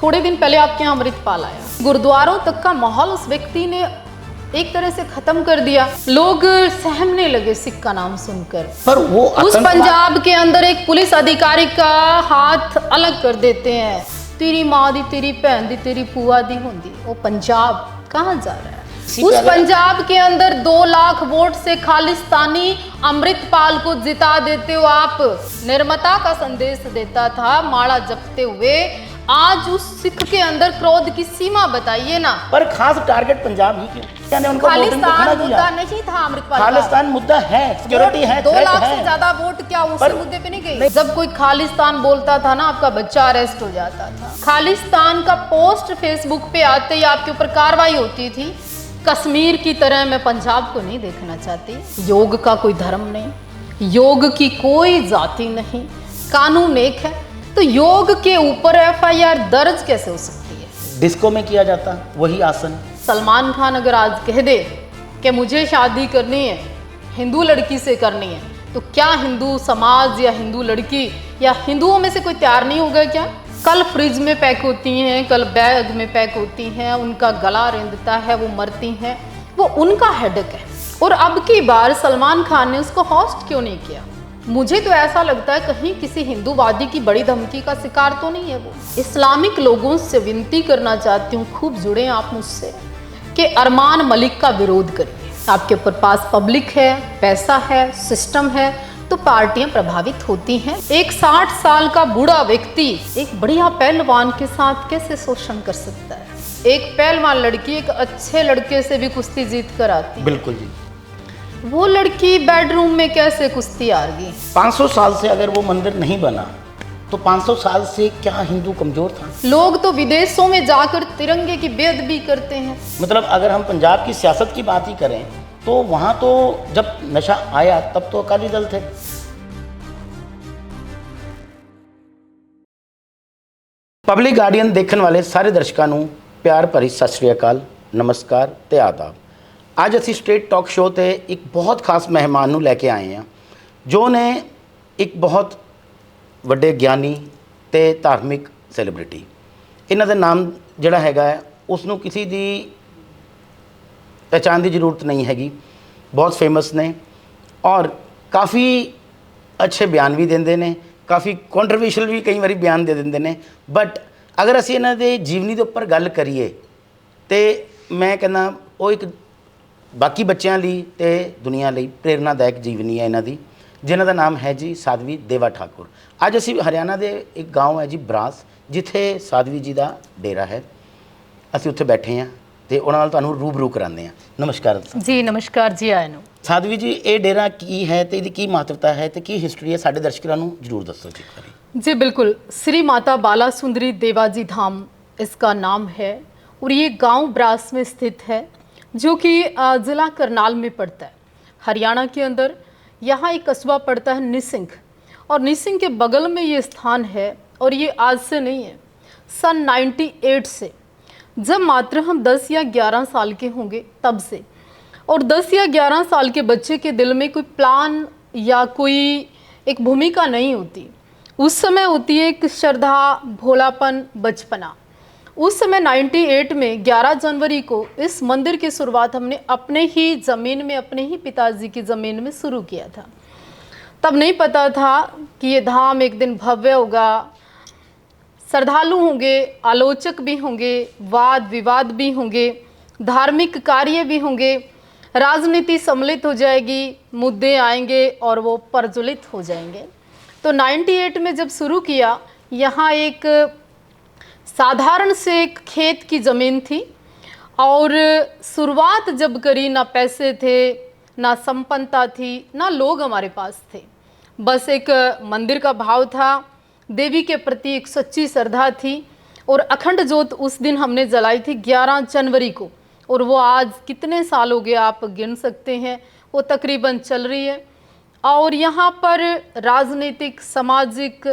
थोड़े दिन पहले आपके यहाँ अमृतपाल आया, गुरुद्वारों तक का माहौल उस व्यक्ति ने एक तरह से खत्म कर दिया। लोग सहमने लगे सिख का नाम सुनकर। पर वो उस पंजाब के अंदर एक पुलिस अधिकारी का हाथ अलग कर देते हैं, तेरी माँ दी, तेरी भैन दी, तेरी पुआ दी होंदी। वो पंजाब कहाँ जा रहा है? उस पंजाब के अंदर 2 लाख वोट से खालिस्तानी अमृतपाल को जिता देते हो आप। निर्मता का संदेश देता था माला जपते हुए। आज उस सिख के अंदर क्रोध की सीमा बताइए ना। पर खास टारगेट पंजाब ही क्यों? यानी उनका खालिस्तान मुद्दा नहीं था अमृतपाल का। खालिस्तान मुद्दा है, सिक्योरिटी है, 2 लाख से ज्यादा वोट क्या उस मुद्दे पे नहीं गए? जब कोई खालिस्तान बोलता था ना, आपका बच्चा अरेस्ट हो जाता था। खालिस्तान का पोस्ट फेसबुक पे आते ही आपके ऊपर कार्रवाई होती थी। कश्मीर की तरह मैं पंजाब को नहीं देखना चाहती। योग का कोई धर्म नहीं, योग की कोई जाति नहीं, कानून एक है। तो योग के ऊपर FIR दर्ज कैसे हो सकती है? डिस्को में किया जाता वही आसन। सलमान खान अगर आज कह दे कि मुझे शादी करनी है, हिंदू लड़की से करनी है, तो क्या हिंदू समाज या हिंदू लड़की या हिंदुओं में से कोई तैयार नहीं होगा क्या? कल फ्रिज में पैक होती हैं, कल बैग में पैक होती हैं, उनका गला रेंगता है, वो मरती हैं, वो उनका हेडेक है। और अब की बार सलमान खान ने उसको होस्ट क्यों नहीं किया? मुझे तो ऐसा लगता है कहीं किसी हिंदूवादी की बड़ी धमकी का शिकार तो नहीं है वो। इस्लामिक लोगों से विनती करना चाहती हूँ, खूब जुड़े आप मुझसे, कि अरमान मलिक का विरोध करिए। आपके ऊपर पास पब्लिक है, पैसा है, सिस्टम है, तो पार्टियां प्रभावित होती हैं। एक 60 साल का बूढ़ा व्यक्ति एक बढ़िया पहलवान के साथ कैसे शोषण कर सकता है? एक पहलवान लड़की एक अच्छे लड़के से भी कुश्ती जीत कर आती है। बिल्कुल जी। वो लड़की बेडरूम में कैसे कुश्ती हार गई? 500 साल से अगर वो मंदिर नहीं बना तो 500 साल से क्या हिंदू कमजोर था? लोग तो विदेशों में जाकर तिरंगे की बेअदबी करते हैं। मतलब अगर हम पंजाब की सियासत की बात ही करें तो वहां तो जब नशा आया तब तो अकाली दल थे। पब्लिक गार्डियन देखने वाले सारे दर्शकों ਨੂੰ प्यार भरी सत श्री अकाल, नमस्कार ਤੇ आदाब। ਅੱਜ ਅਸੀਂ ਸਟੇਟ ਟਾਕ ਸ਼ੋਅ ਤੇ ਇੱਕ ਬਹੁਤ ਖਾਸ ਮਹਿਮਾਨ ਨੂੰ ਲੈ ਕੇ ਆਏ ਹਾਂ, ਜੋ ਨੇ ਇੱਕ ਬਹੁਤ ਵੱਡੇ ਗਿਆਨੀ ਤੇ ਧਾਰਮਿਕ ਸੈਲੀਬ੍ਰਿਟੀ। ਇਹਨਾਂ ਦਾ ਨਾਮ ਜਿਹੜਾ ਹੈਗਾ ਉਸ ਨੂੰ ਕਿਸੇ ਦੀ पहचान की जरूरत नहीं हैगी। बहुत फेमस ने और काफ़ी अच्छे बयान भी देंदे ने, काफ़ी कॉन्ट्रोवर्शियल भी कई बार बयान दे देंदे ने। बट अगर असीं इन्हां दे जीवनी के उपर गल करिए तो मैं कहना वो एक बाकी बच्चों लई ते दुनिया लई प्रेरणादायक जीवनी है इन्हां दी, जिन्हां दा नाम है जी साध्वी देवा ठाकुर। अज असीं हरियाणा के एक गाँव है जी बरास, जिथे साध्वी जी का डेरा है। असीं उत्थे बैठे हैं ਤੇ ਉਹਨਾਂ ਨਾਲ ਤੁਹਾਨੂੰ ਰੂਬਰੂ ਕਰਾਉਂਦੇ ਆ। ਨਮਸਕਾਰ ਜੀ। ਨਮਸਕਾਰ ਜੀ ਆਇਆਂ ਨੂੰ। ਸਾਧਵੀ ਜੀ, ਇਹ ਡੇਰਾ ਕੀ ਹੈ ਤੇ ਇਹਦੀ ਕੀ ਮਹੱਤਵਤਾ ਹੈ ਤੇ ਕੀ ਹਿਸਟਰੀ ਹੈ, ਸਾਡੇ ਦਰਸ਼ਕਾਂ ਨੂੰ ਜरूर ਦੱਸੋ ਜੀ। जी बिल्कुल। श्री माता बाला सुंदरी देवाजी धाम इसका नाम है और ये गांव ब्रास में स्थित है, जो कि ज़िला करनाल में पड़ता है, हरियाणा के अंदर। यहाँ एक कस्बा पड़ता है निसिंग, और निसिंग के बगल में ये स्थान है। और ये आज से नहीं है, सन 98 से, जब मात्र हम 10 या 11 साल के होंगे तब से। और 10 या 11 साल के बच्चे के दिल में कोई प्लान या कोई एक भूमिका नहीं होती। उस समय होती है एक श्रद्धा, भोलापन, बचपना। उस समय 98 में 11 जनवरी को इस मंदिर की शुरुआत हमने अपने ही ज़मीन में, अपने ही पिताजी की ज़मीन में शुरू किया था। तब नहीं पता था कि ये धाम एक दिन भव्य होगा, श्रद्धालु होंगे, आलोचक भी होंगे, वाद विवाद भी होंगे, धार्मिक कार्य भी होंगे, राजनीति सम्मिलित हो जाएगी, मुद्दे आएंगे और वो प्रज्वलित हो जाएंगे। तो 98 में जब शुरू किया, यहाँ एक साधारण से एक खेत की ज़मीन थी। और शुरुआत जब करी, ना पैसे थे, ना संपन्नता थी, ना लोग हमारे पास थे। बस एक मंदिर का भाव था, देवी के प्रति एक सच्ची श्रद्धा थी। और अखंड ज्योत उस दिन हमने जलाई थी 11 जनवरी को। और वो आज कितने साल हो गए आप गिन सकते हैं, वो तकरीबन चल रही है। और यहाँ पर राजनीतिक, सामाजिक,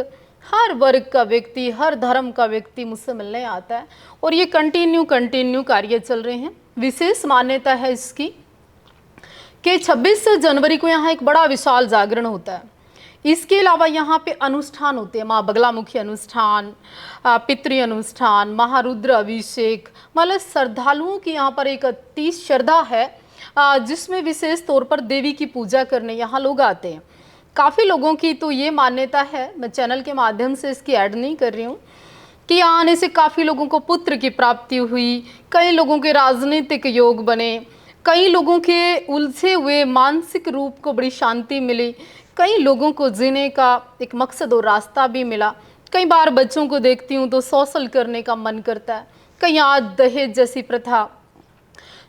हर वर्ग का व्यक्ति, हर धर्म का व्यक्ति मुझसे मिलने आता है। और ये कंटिन्यू कार्य चल रहे हैं। विशेष मान्यता है इसकी कि 26 जनवरी को यहाँ एक बड़ा विशाल जागरण होता है। इसके अलावा यहाँ पे अनुष्ठान होते हैं, माँ बगलामुखी अनुष्ठान, पितृ अनुष्ठान, महारुद्र अभिषेक। मतलब श्रद्धालुओं की यहाँ पर एक अति श्रद्धा है, जिसमें विशेष तौर पर देवी की पूजा करने यहाँ लोग आते हैं। काफ़ी लोगों की तो ये मान्यता है, मैं चैनल के माध्यम से इसकी ऐड नहीं कर रही हूँ, कि यहाँ आने से काफ़ी लोगों को पुत्र की प्राप्ति हुई, कई लोगों के राजनीतिक योग बने, कई लोगों के उलझे हुए मानसिक रूप को बड़ी शांति मिली, कई लोगों को जीने का एक मकसद और रास्ता भी मिला। कई बार बच्चों को देखती हूँ तो सोशल करने का मन करता है। कहीं आज दहेज जैसी प्रथा,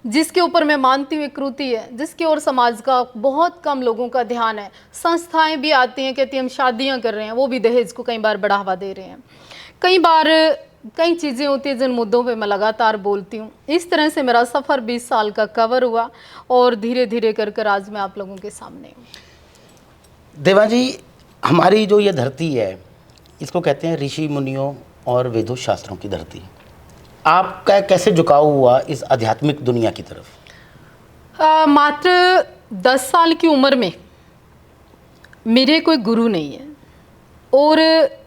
जिसके ऊपर मैं मानती हूँ एक कृति है, जिसकी ओर समाज का बहुत कम लोगों का ध्यान है। संस्थाएं भी आती हैं, कहती हैं हम शादियाँ कर रहे हैं, वो भी दहेज को कई बार बढ़ावा दे रहे हैं। कई बार कई चीज़ें होती हैं जिन मुद्दों पे मैं लगातार बोलती हूँ। इस तरह से मेरा सफ़र 20 साल का कवर हुआ और धीरे धीरे कर आज मैं आप लोगों के सामने हूँ। देवा जी, हमारी जो ये धरती है, इसको कहते हैं ऋषि मुनियों और वेदों शास्त्रों की धरती। आपका कैसे झुकाव हुआ इस आध्यात्मिक दुनिया की तरफ? मात्र 10 साल की उम्र में मेरे कोई गुरु नहीं है, और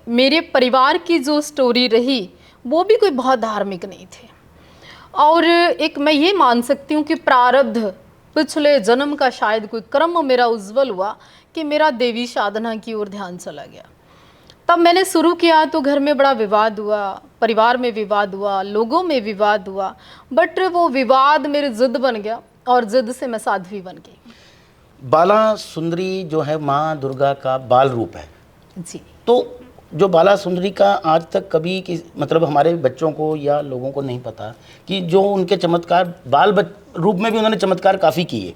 मेरे परिवार की जो स्टोरी रही वो भी कोई बहुत धार्मिक नहीं थे। और एक मैं ये मान सकती हूँ कि प्रारब्ध, पिछले जन्म का शायद कोई कर्म मेरा उज्जवल हुआ कि मेरा देवी साधना की ओर ध्यान चला गया। तब मैंने शुरू किया तो घर में बड़ा विवाद हुआ, परिवार में विवाद हुआ, लोगों में विवाद हुआ, बट वो विवाद मेरे जिद बन गया और जिद से मैं साध्वी बन गई। बाला सुंदरी जो है माँ दुर्गा का बाल रूप है जी। तो जो बाला सुंदरी का आज तक कभी मतलब हमारे बच्चों को या लोगों को नहीं पता कि जो उनके चमत्कार रूप में भी उन्होंने चमत्कार काफ़ी किए,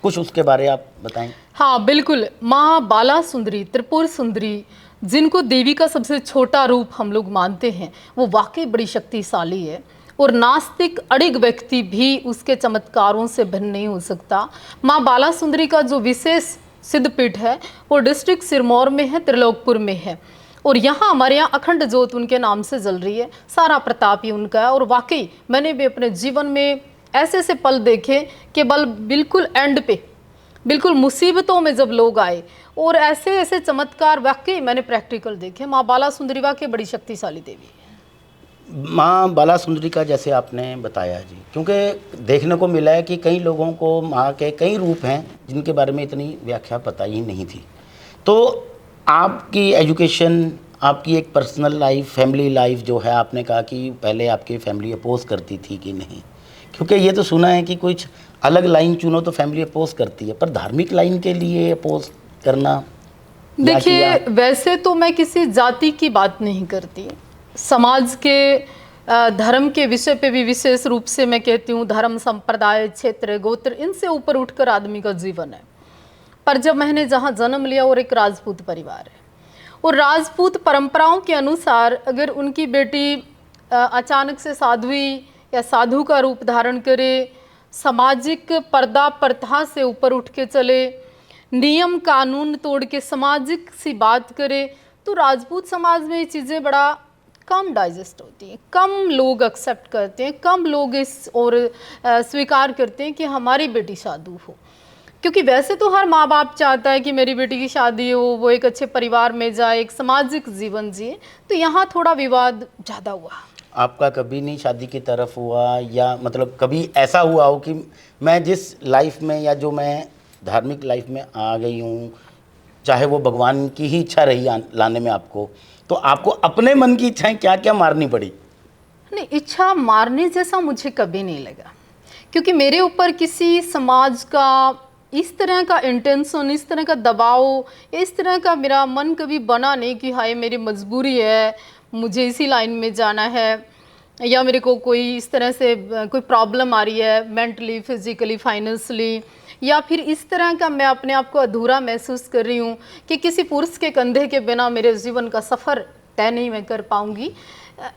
कुछ उसके बारे आप बताएं। हाँ बिल्कुल, माँ बाला सुंदरी, त्रिपुर सुंदरी, जिनको देवी का सबसे छोटा रूप हम लोग मानते हैं, वो वाकई बड़ी शक्तिशाली है और नास्तिक अड़िग व्यक्ति भी उसके चमत्कारों से भिन्न नहीं हो सकता। माँ बाला सुंदरी का जो विशेष सिद्धपीठ है वो डिस्ट्रिक्ट सिरमौर में है, त्रिलोकपुर में है, और यहाँ हमारे यहाँ अखंड ज्योत उनके नाम से जल रही है, सारा प्रताप ही उनका है। और वाकई मैंने भी अपने जीवन में ऐसे ऐसे पल देखे कि बिल्कुल एंड पे, बिल्कुल मुसीबतों में जब लोग आए, और ऐसे ऐसे चमत्कार वाकई मैंने प्रैक्टिकल देखे। माँ बाला सुंदरी वाकई बड़ी शक्तिशाली देवी है। माँ बाला सुंदरी का जैसे आपने बताया जी, क्योंकि देखने को मिला है कि कई लोगों को माँ के कई रूप हैं जिनके बारे में इतनी व्याख्या पता ही नहीं थी। तो आपकी एजुकेशन, आपकी एक पर्सनल लाइफ, फैमिली लाइफ जो है, आपने कहा कि पहले आपकी फैमिली अपोज करती थी कि नहीं, क्योंकि ये तो सुना है कि कुछ अलग लाइन चुनो तो फैमिली अपोज करती है, पर धार्मिक लाइन के लिए अपोज करना? देखिए, वैसे तो मैं किसी जाति की बात नहीं करती, समाज के धर्म के विषय पे भी विशेष रूप से मैं कहती हूँ, धर्म, संप्रदाय, क्षेत्र, गोत्र, इनसे ऊपर उठकर आदमी का जीवन है। पर जब मैंने जहाँ जन्म लिया और एक राजपूत परिवार है, और राजपूत परंपराओं के अनुसार अगर उनकी बेटी अचानक से साध्वी या साधु का रूप धारण करे, सामाजिक पर्दा प्रथा से ऊपर उठ के चले, नियम कानून तोड़ के सामाजिक सी बात करे, तो राजपूत समाज में ये चीज़ें बड़ा कम डाइजेस्ट होती हैं, कम लोग एक्सेप्ट करते हैं, कम लोग इस और स्वीकार करते हैं कि हमारी बेटी साधु हो। क्योंकि वैसे तो हर माँ बाप चाहता है कि मेरी बेटी की शादी हो, वो एक अच्छे परिवार में जाए, एक सामाजिक जीवन जिए, तो यहाँ थोड़ा विवाद ज़्यादा हुआ। आपका कभी नहीं शादी की तरफ हुआ, या मतलब कभी ऐसा हुआ हो कि मैं जिस लाइफ में या जो मैं धार्मिक लाइफ में आ गई हूँ, चाहे वो भगवान की ही इच्छा रही लाने में आपको, तो आपको अपने मन की इच्छाएं क्या क्या मारनी पड़ी? नहीं, इच्छा मारने जैसा मुझे कभी नहीं लगा, क्योंकि मेरे ऊपर किसी समाज का इस तरह का इंटेंशन, इस तरह का दबाव, इस तरह का मेरा मन कभी बना नहीं कि हाय मेरी मजबूरी है, मुझे इसी लाइन में जाना है, या मेरे को कोई इस तरह से कोई प्रॉब्लम आ रही है मेंटली, फिजिकली, फाइनेंशियली, या फिर इस तरह का मैं अपने आप को अधूरा महसूस कर रही हूँ कि किसी पुरुष के कंधे के बिना मेरे जीवन का सफ़र तय नहीं मैं कर पाऊँगी।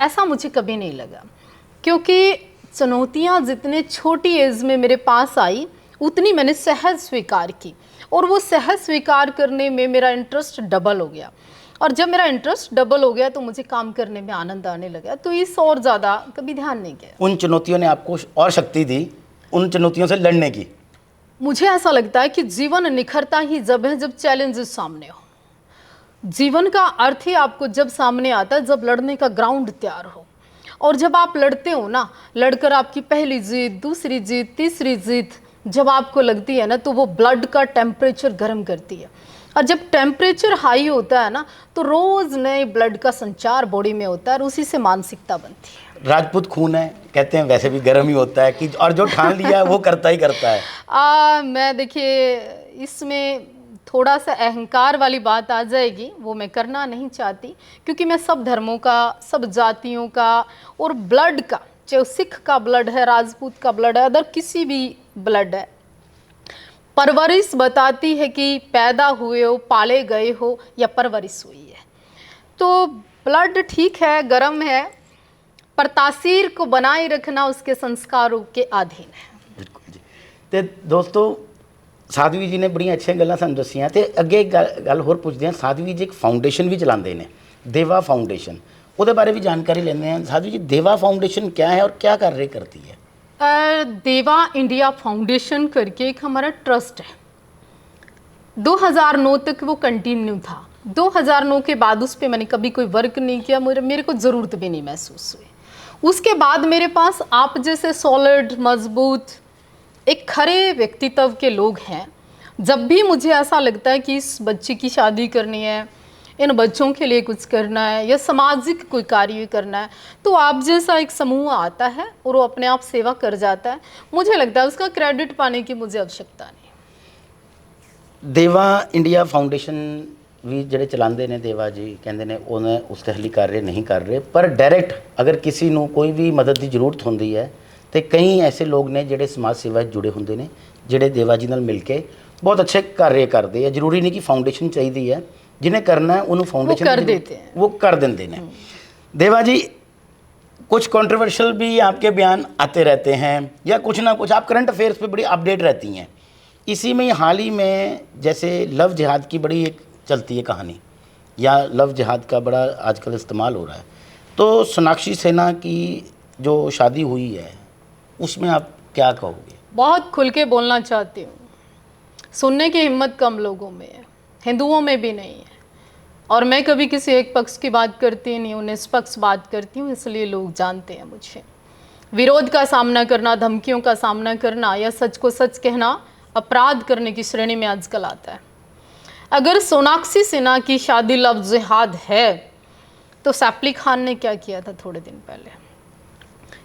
ऐसा मुझे कभी नहीं लगा, क्योंकि चुनौतियाँ जितने छोटी एज में मेरे पास आई उतनी मैंने सहज स्वीकार की, और वो सहज स्वीकार करने में मेरा इंटरेस्ट डबल हो गया, और जब मेरा इंटरेस्ट डबल हो गया तो मुझे काम करने में आनंद आने लगा, तो इस और ज़्यादा कभी ध्यान नहीं गया। उन चुनौतियों ने आपको और शक्ति दी उन चुनौतियों से लड़ने की? मुझे ऐसा लगता है कि जीवन निखरता ही जब है जब चैलेंजेस सामने हो। जीवन का अर्थ ही आपको जब सामने आता है जब लड़ने का ग्राउंड तैयार हो। और जब आप लड़ते हो ना, लड़कर आपकी पहली जीत, दूसरी जीत, तीसरी जीत जब आपको लगती है ना, तो वो ब्लड का टेम्परेचर गर्म करती है। और जब टेम्परेचर हाई होता है ना, तो रोज नए ब्लड का संचार बॉडी में होता है और उसी से मानसिकता बनती है। राजपूत खून है कहते हैं, वैसे भी गर्म ही होता है कि, और जो ठान लिया है वो करता ही करता है। मैं देखिए इसमें थोड़ा सा अहंकार वाली बात आ जाएगी, वो मैं करना नहीं चाहती, क्योंकि मैं सब धर्मों का, सब जातियों का और ब्लड का, चाहे सिख का ब्लड है, राजपूत का ब्लड है, अदर किसी भी ब्लड है, परवरिश बताती है कि पैदा हुए हो, पाले गए हो या परवरिश हुई है। तो ब्लड ठीक है, गर्म है, पर तासीर को बनाए रखना उसके संस्कारों के अधीन है। बिल्कुल जी। तो दोस्तों साधवी जी ने बड़ी अच्छी गल्लां सानूं दस्सियां ते अगे एक गल होर पुछदे हां। साधवी जी एक फाउंडेशन भी चलाते हैं, देवा फाउंडेशन, ਉਹਦੇ बारे भी जानकारी लेंदे हैं। साधवी जी, देवा फाउंडेशन क्या है और क्या कार्य करती है? देवा इंडिया फाउंडेशन करके एक हमारा ट्रस्ट है। 2009 तक वो कंटिन्यू था। 2009 के बाद उस पर मैंने कभी कोई वर्क नहीं किया, मेरे को ज़रूरत भी नहीं महसूस हुई। उसके बाद मेरे पास आप जैसे सॉलिड, मजबूत, एक खरे व्यक्तित्व के लोग हैं। जब भी मुझे ऐसा लगता है कि इस बच्चे की शादी करनी है, इन बच्चों के लिए कुछ करना है या सामाजिक कोई कार्य करना है, तो आप जैसा एक समूह आता है और वो अपने आप सेवा कर जाता है। मुझे लगता है उसका क्रेडिट पाने की मुझे आवश्यकता नहीं। देवा इंडिया फाउंडेशन भी ਜਿਹੜੇ ਚਲਾਉਂਦੇ ਨੇ देवा जी ਕਹਿੰਦੇ ਨੇ ਉਹਨੇ ਉਸ ਤੇ ਹਲੀ ਕਰ ਰਹੇ नहीं कर रहे, पर डायरैक्ट अगर किसी ਨੂੰ कोई भी मदद की जरूरत ਹੁੰਦੀ है तो कई ऐसे लोग ने ਜਿਹੜੇ समाज सेवा जुड़े ਹੁੰਦੇ ਨੇ, ਜਿਹੜੇ देवा जी ਨਾਲ मिल के बहुत अच्छे कार्य करते हैं। जरूरी नहीं कि फाउंडेशन चाहिए है, जिन्हें करना है उन्होंने फाउंडेशन वो कर देते हैं, वो कर देते हैं। देवा जी, कुछ कंट्रोवर्शियल भी आपके बयान आते रहते हैं या कुछ ना कुछ, आप करंट अफेयर्स पे बड़ी अपडेट रहती हैं। इसी में हाल ही में जैसे लव जिहाद की बड़ी एक चलती है कहानी, या लव जिहाद का बड़ा आजकल इस्तेमाल हो रहा है, तो सोनाक्षी सिन्हा की जो शादी हुई है उसमें आप क्या कहोगे? बहुत खुल के बोलना चाहती हूँ। सुनने की हिम्मत कम लोगों में है, हिंदुओं में भी नहीं है। और मैं कभी किसी एक पक्ष की बात करती नहीं हूँ, निष्पक्ष बात करती हूँ, इसलिए लोग जानते हैं मुझे। विरोध का सामना करना, धमकियों का सामना करना या सच को सच कहना अपराध करने की श्रेणी में आजकल आता है। अगर सोनाक्षी सिन्हा की शादी लव जिहाद है तो सैफ अली खान ने क्या किया था थोड़े दिन पहले,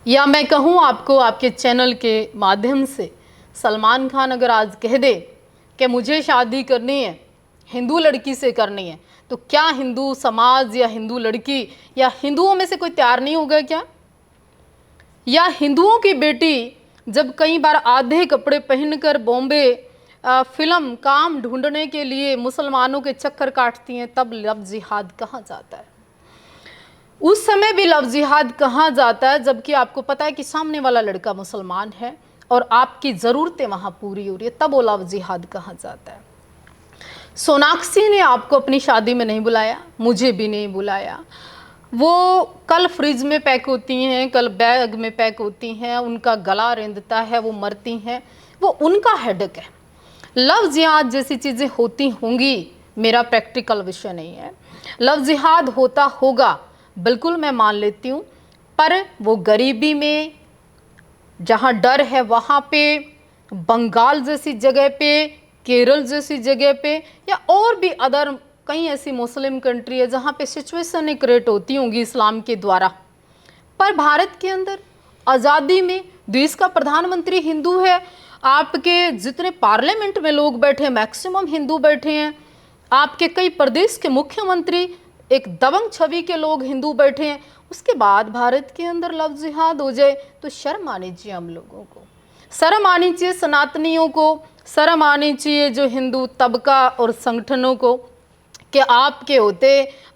या मैं कहूँ आपको आपके चैनल के माध्यम से, सलमान खान अगर आज कह दे कि मुझे शादी करनी है, हिंदू लड़की से करनी है, तो क्या हिंदू समाज या हिंदू लड़की या हिंदुओं में से कोई तैयार नहीं होगा क्या? या हिंदुओं की बेटी जब कई बार आधे कपड़े पहनकर बॉम्बे फिल्म काम ढूंढने के लिए मुसलमानों के चक्कर काटती हैं, तब लव जिहाद कहाँ जाता है? उस समय भी लव जिहाद कहाँ जाता है जबकि आपको पता है कि सामने वाला लड़का मुसलमान है और आपकी ज़रूरतें वहाँ पूरी हो रही है, तब वो लव जिहाद कहाँ जाता है? सोनाक्षी ने आपको अपनी शादी में नहीं बुलाया, मुझे भी नहीं बुलाया। वो कल फ्रिज में पैक होती हैं, कल बैग में पैक होती हैं, उनका गला रेंदता है, वो मरती हैं, वो उनका हेडेक है। लव जिहाद जैसी चीज़ें होती होंगी, मेरा प्रैक्टिकल विषय नहीं है। लव जिहाद होता होगा, बिल्कुल मैं मान लेती हूँ, पर वो गरीबी में, जहाँ डर है वहाँ पे, बंगाल जैसी जगह पे, केरल जैसी जगह पे, या और भी अदर कई ऐसी मुस्लिम कंट्री है जहाँ पे सिचुएशन क्रिएट होती होंगी इस्लाम के द्वारा। पर भारत के अंदर आज़ादी में देश का प्रधानमंत्री हिंदू है, आपके जितने पार्लियामेंट में लोग बैठे हैं मैक्सिमम हिंदू बैठे हैं, आपके कई प्रदेश के मुख्यमंत्री एक दबंग छवि के लोग हिंदू बैठे हैं, उसके बाद भारत के अंदर लव जिहाद हो जाए तो शर्म आनी चाहिए। हम लोगों को शर्म आनी चाहिए, सनातनियों को शर्म आनी चाहिए, जो हिंदू तबका और संगठनों को, कि आपके होते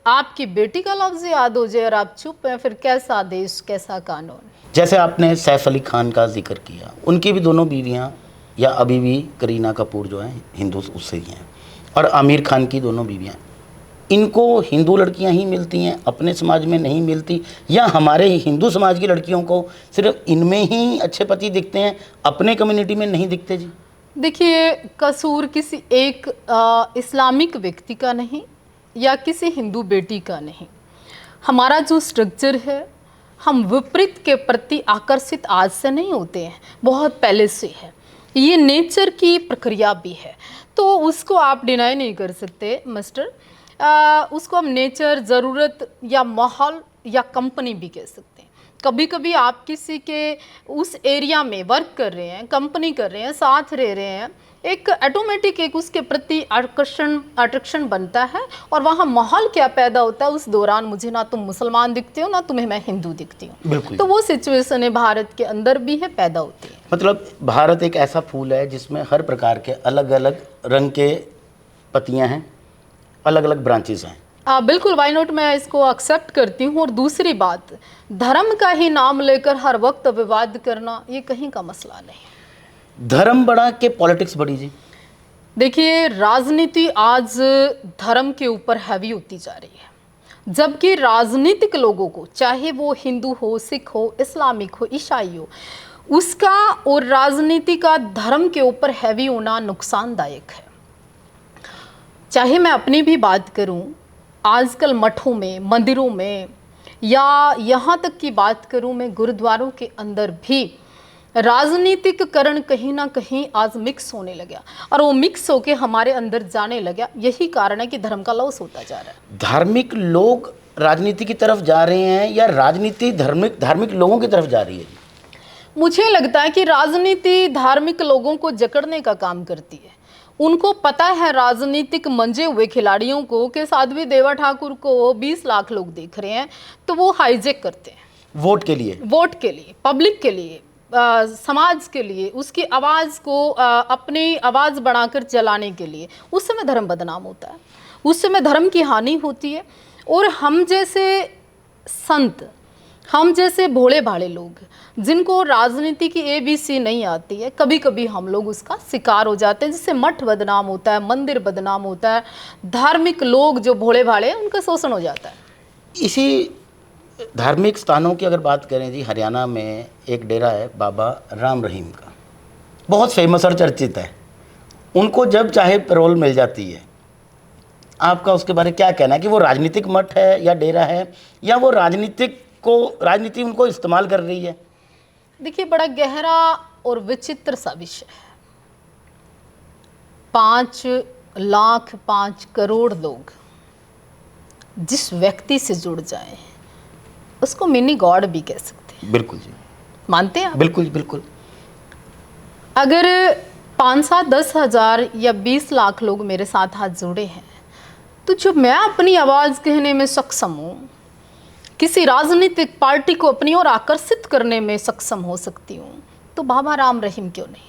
आपकी बेटी का लव जिहाद हो जाए और आप चुप हैं, फिर कैसा देश, कैसा कानून। जैसे आपने सैफ अली खान का जिक्र किया, उनकी भी दोनों बीवियां, या अभी भी करीना कपूर जो हैं हिंदू उससे ही हैं, और आमिर खान की दोनों बीवियां, इनको हिंदू लड़कियां ही मिलती हैं, अपने समाज में नहीं मिलती, या हमारे हिंदू समाज की लड़कियों को सिर्फ इनमें ही अच्छे पति दिखते हैं, अपने कम्युनिटी में नहीं दिखते? जी देखिए, कसूर किसी एक इस्लामिक व्यक्ति का नहीं, या किसी हिंदू बेटी का नहीं। हमारा जो स्ट्रक्चर है, हम विपरीत के प्रति आकर्षित आज से नहीं होते हैं, बहुत पहले से है। ये नेचर की प्रक्रिया भी है, तो उसको आप डिनाई नहीं कर सकते मिस्टर। उसको हम नेचर, ज़रूरत या माहौल या कंपनी भी कह सकते हैं। कभी कभी आप किसी के उस एरिया में वर्क कर रहे हैं, कंपनी कर रहे हैं, साथ रह रहे हैं, एक ऑटोमेटिक एक उसके प्रति अट्रैक्शन बनता है, और वहाँ माहौल क्या पैदा होता है उस दौरान, मुझे ना तुम मुसलमान दिखते हो ना तुम्हें मैं हिंदू दिखती हूँ। बिल्कुल। तो वो सिचुएशन है भारत के अंदर भी है, पैदा होती है। मतलब भारत एक ऐसा फूल है जिसमें हर प्रकार के अलग अलग रंग के पत्तियां हैं, अलग अलग ब्रांचेस हैं। बिल्कुल, वाई नॉट, मैं इसको एक्सेप्ट करती हूँ। और दूसरी बात, धर्म का ही नाम लेकर हर वक्त विवाद करना ये कहीं का मसला नहीं। धर्म बड़ा कि पॉलिटिक्स बड़ी जी? देखिए, राजनीति आज धर्म के ऊपर हैवी होती जा रही है, जबकि राजनीतिक लोगों को, चाहे वो हिंदू हो, सिख हो, इस्लामिक हो, ईसाई हो, उसका और राजनीति का धर्म के ऊपर हैवी होना नुकसानदायक है। चाहे मैं अपनी भी बात करूं, आजकल मठों में, मंदिरों में, या यहाँ तक की बात करूं मैं गुरुद्वारों के अंदर भी राजनीतिककरण कहीं ना कहीं आज मिक्स होने लगा, और वो मिक्स होके हमारे अंदर जाने लगा। यही कारण है कि धर्म का लॉस होता जा रहा है। धार्मिक लोग राजनीति की तरफ जा रहे हैं या राजनीति धार्मिक लोगों की तरफ जा रही है? मुझे लगता है कि राजनीति धार्मिक लोगों को जकड़ने का काम करती है। उनको पता है राजनीतिक मंजे हुए खिलाड़ियों को कि साध्वी देवा ठाकुर को 20 लाख लोग देख रहे हैं, तो वो हाईजेक करते हैं वोट के लिए, पब्लिक के लिए, समाज के लिए, उसकी आवाज़ को अपनी आवाज़ बढ़ाकर चलाने के लिए। उस समय धर्म बदनाम होता है, उस समय धर्म की हानि होती है। और हम जैसे संत, हम जैसे भोले भाले लोग जिनको राजनीति की ABC नहीं आती है, कभी कभी हम लोग उसका शिकार हो जाते हैं, जिससे मठ बदनाम होता है, मंदिर बदनाम होता है, धार्मिक लोग जो भोले भाले हैं उनका शोषण हो जाता है। इसी धार्मिक स्थानों की अगर बात करें जी, हरियाणा में एक डेरा है बाबा राम रहीम का, बहुत फेमस और चर्चित है। उनको जब चाहे पैरोल मिल जाती है, आपका उसके बारे में क्या कहना है कि वो राजनीतिक मठ है या डेरा है, या वो राजनीति उनको इस्तेमाल कर रही है? देखिए, बड़ा गहरा और विचित्र सा विषय है। 5 लाख 5 करोड़ लोग जिस व्यक्ति से जुड़ जाए उसको मिनी गॉड भी कह सकते हैं। बिल्कुल जी, मानते हैं आप? बिल्कुल बिल्कुल। अगर 5-7-10 हज़ार या 20 लाख लोग मेरे साथ हाथ जुड़े हैं, तो जो मैं अपनी आवाज़ कहने में सक्षम हूँ, किसी राजनीतिक पार्टी को अपनी ओर आकर्षित करने में सक्षम हो सकती हूँ, तो बाबा राम रहीम क्यों नहीं?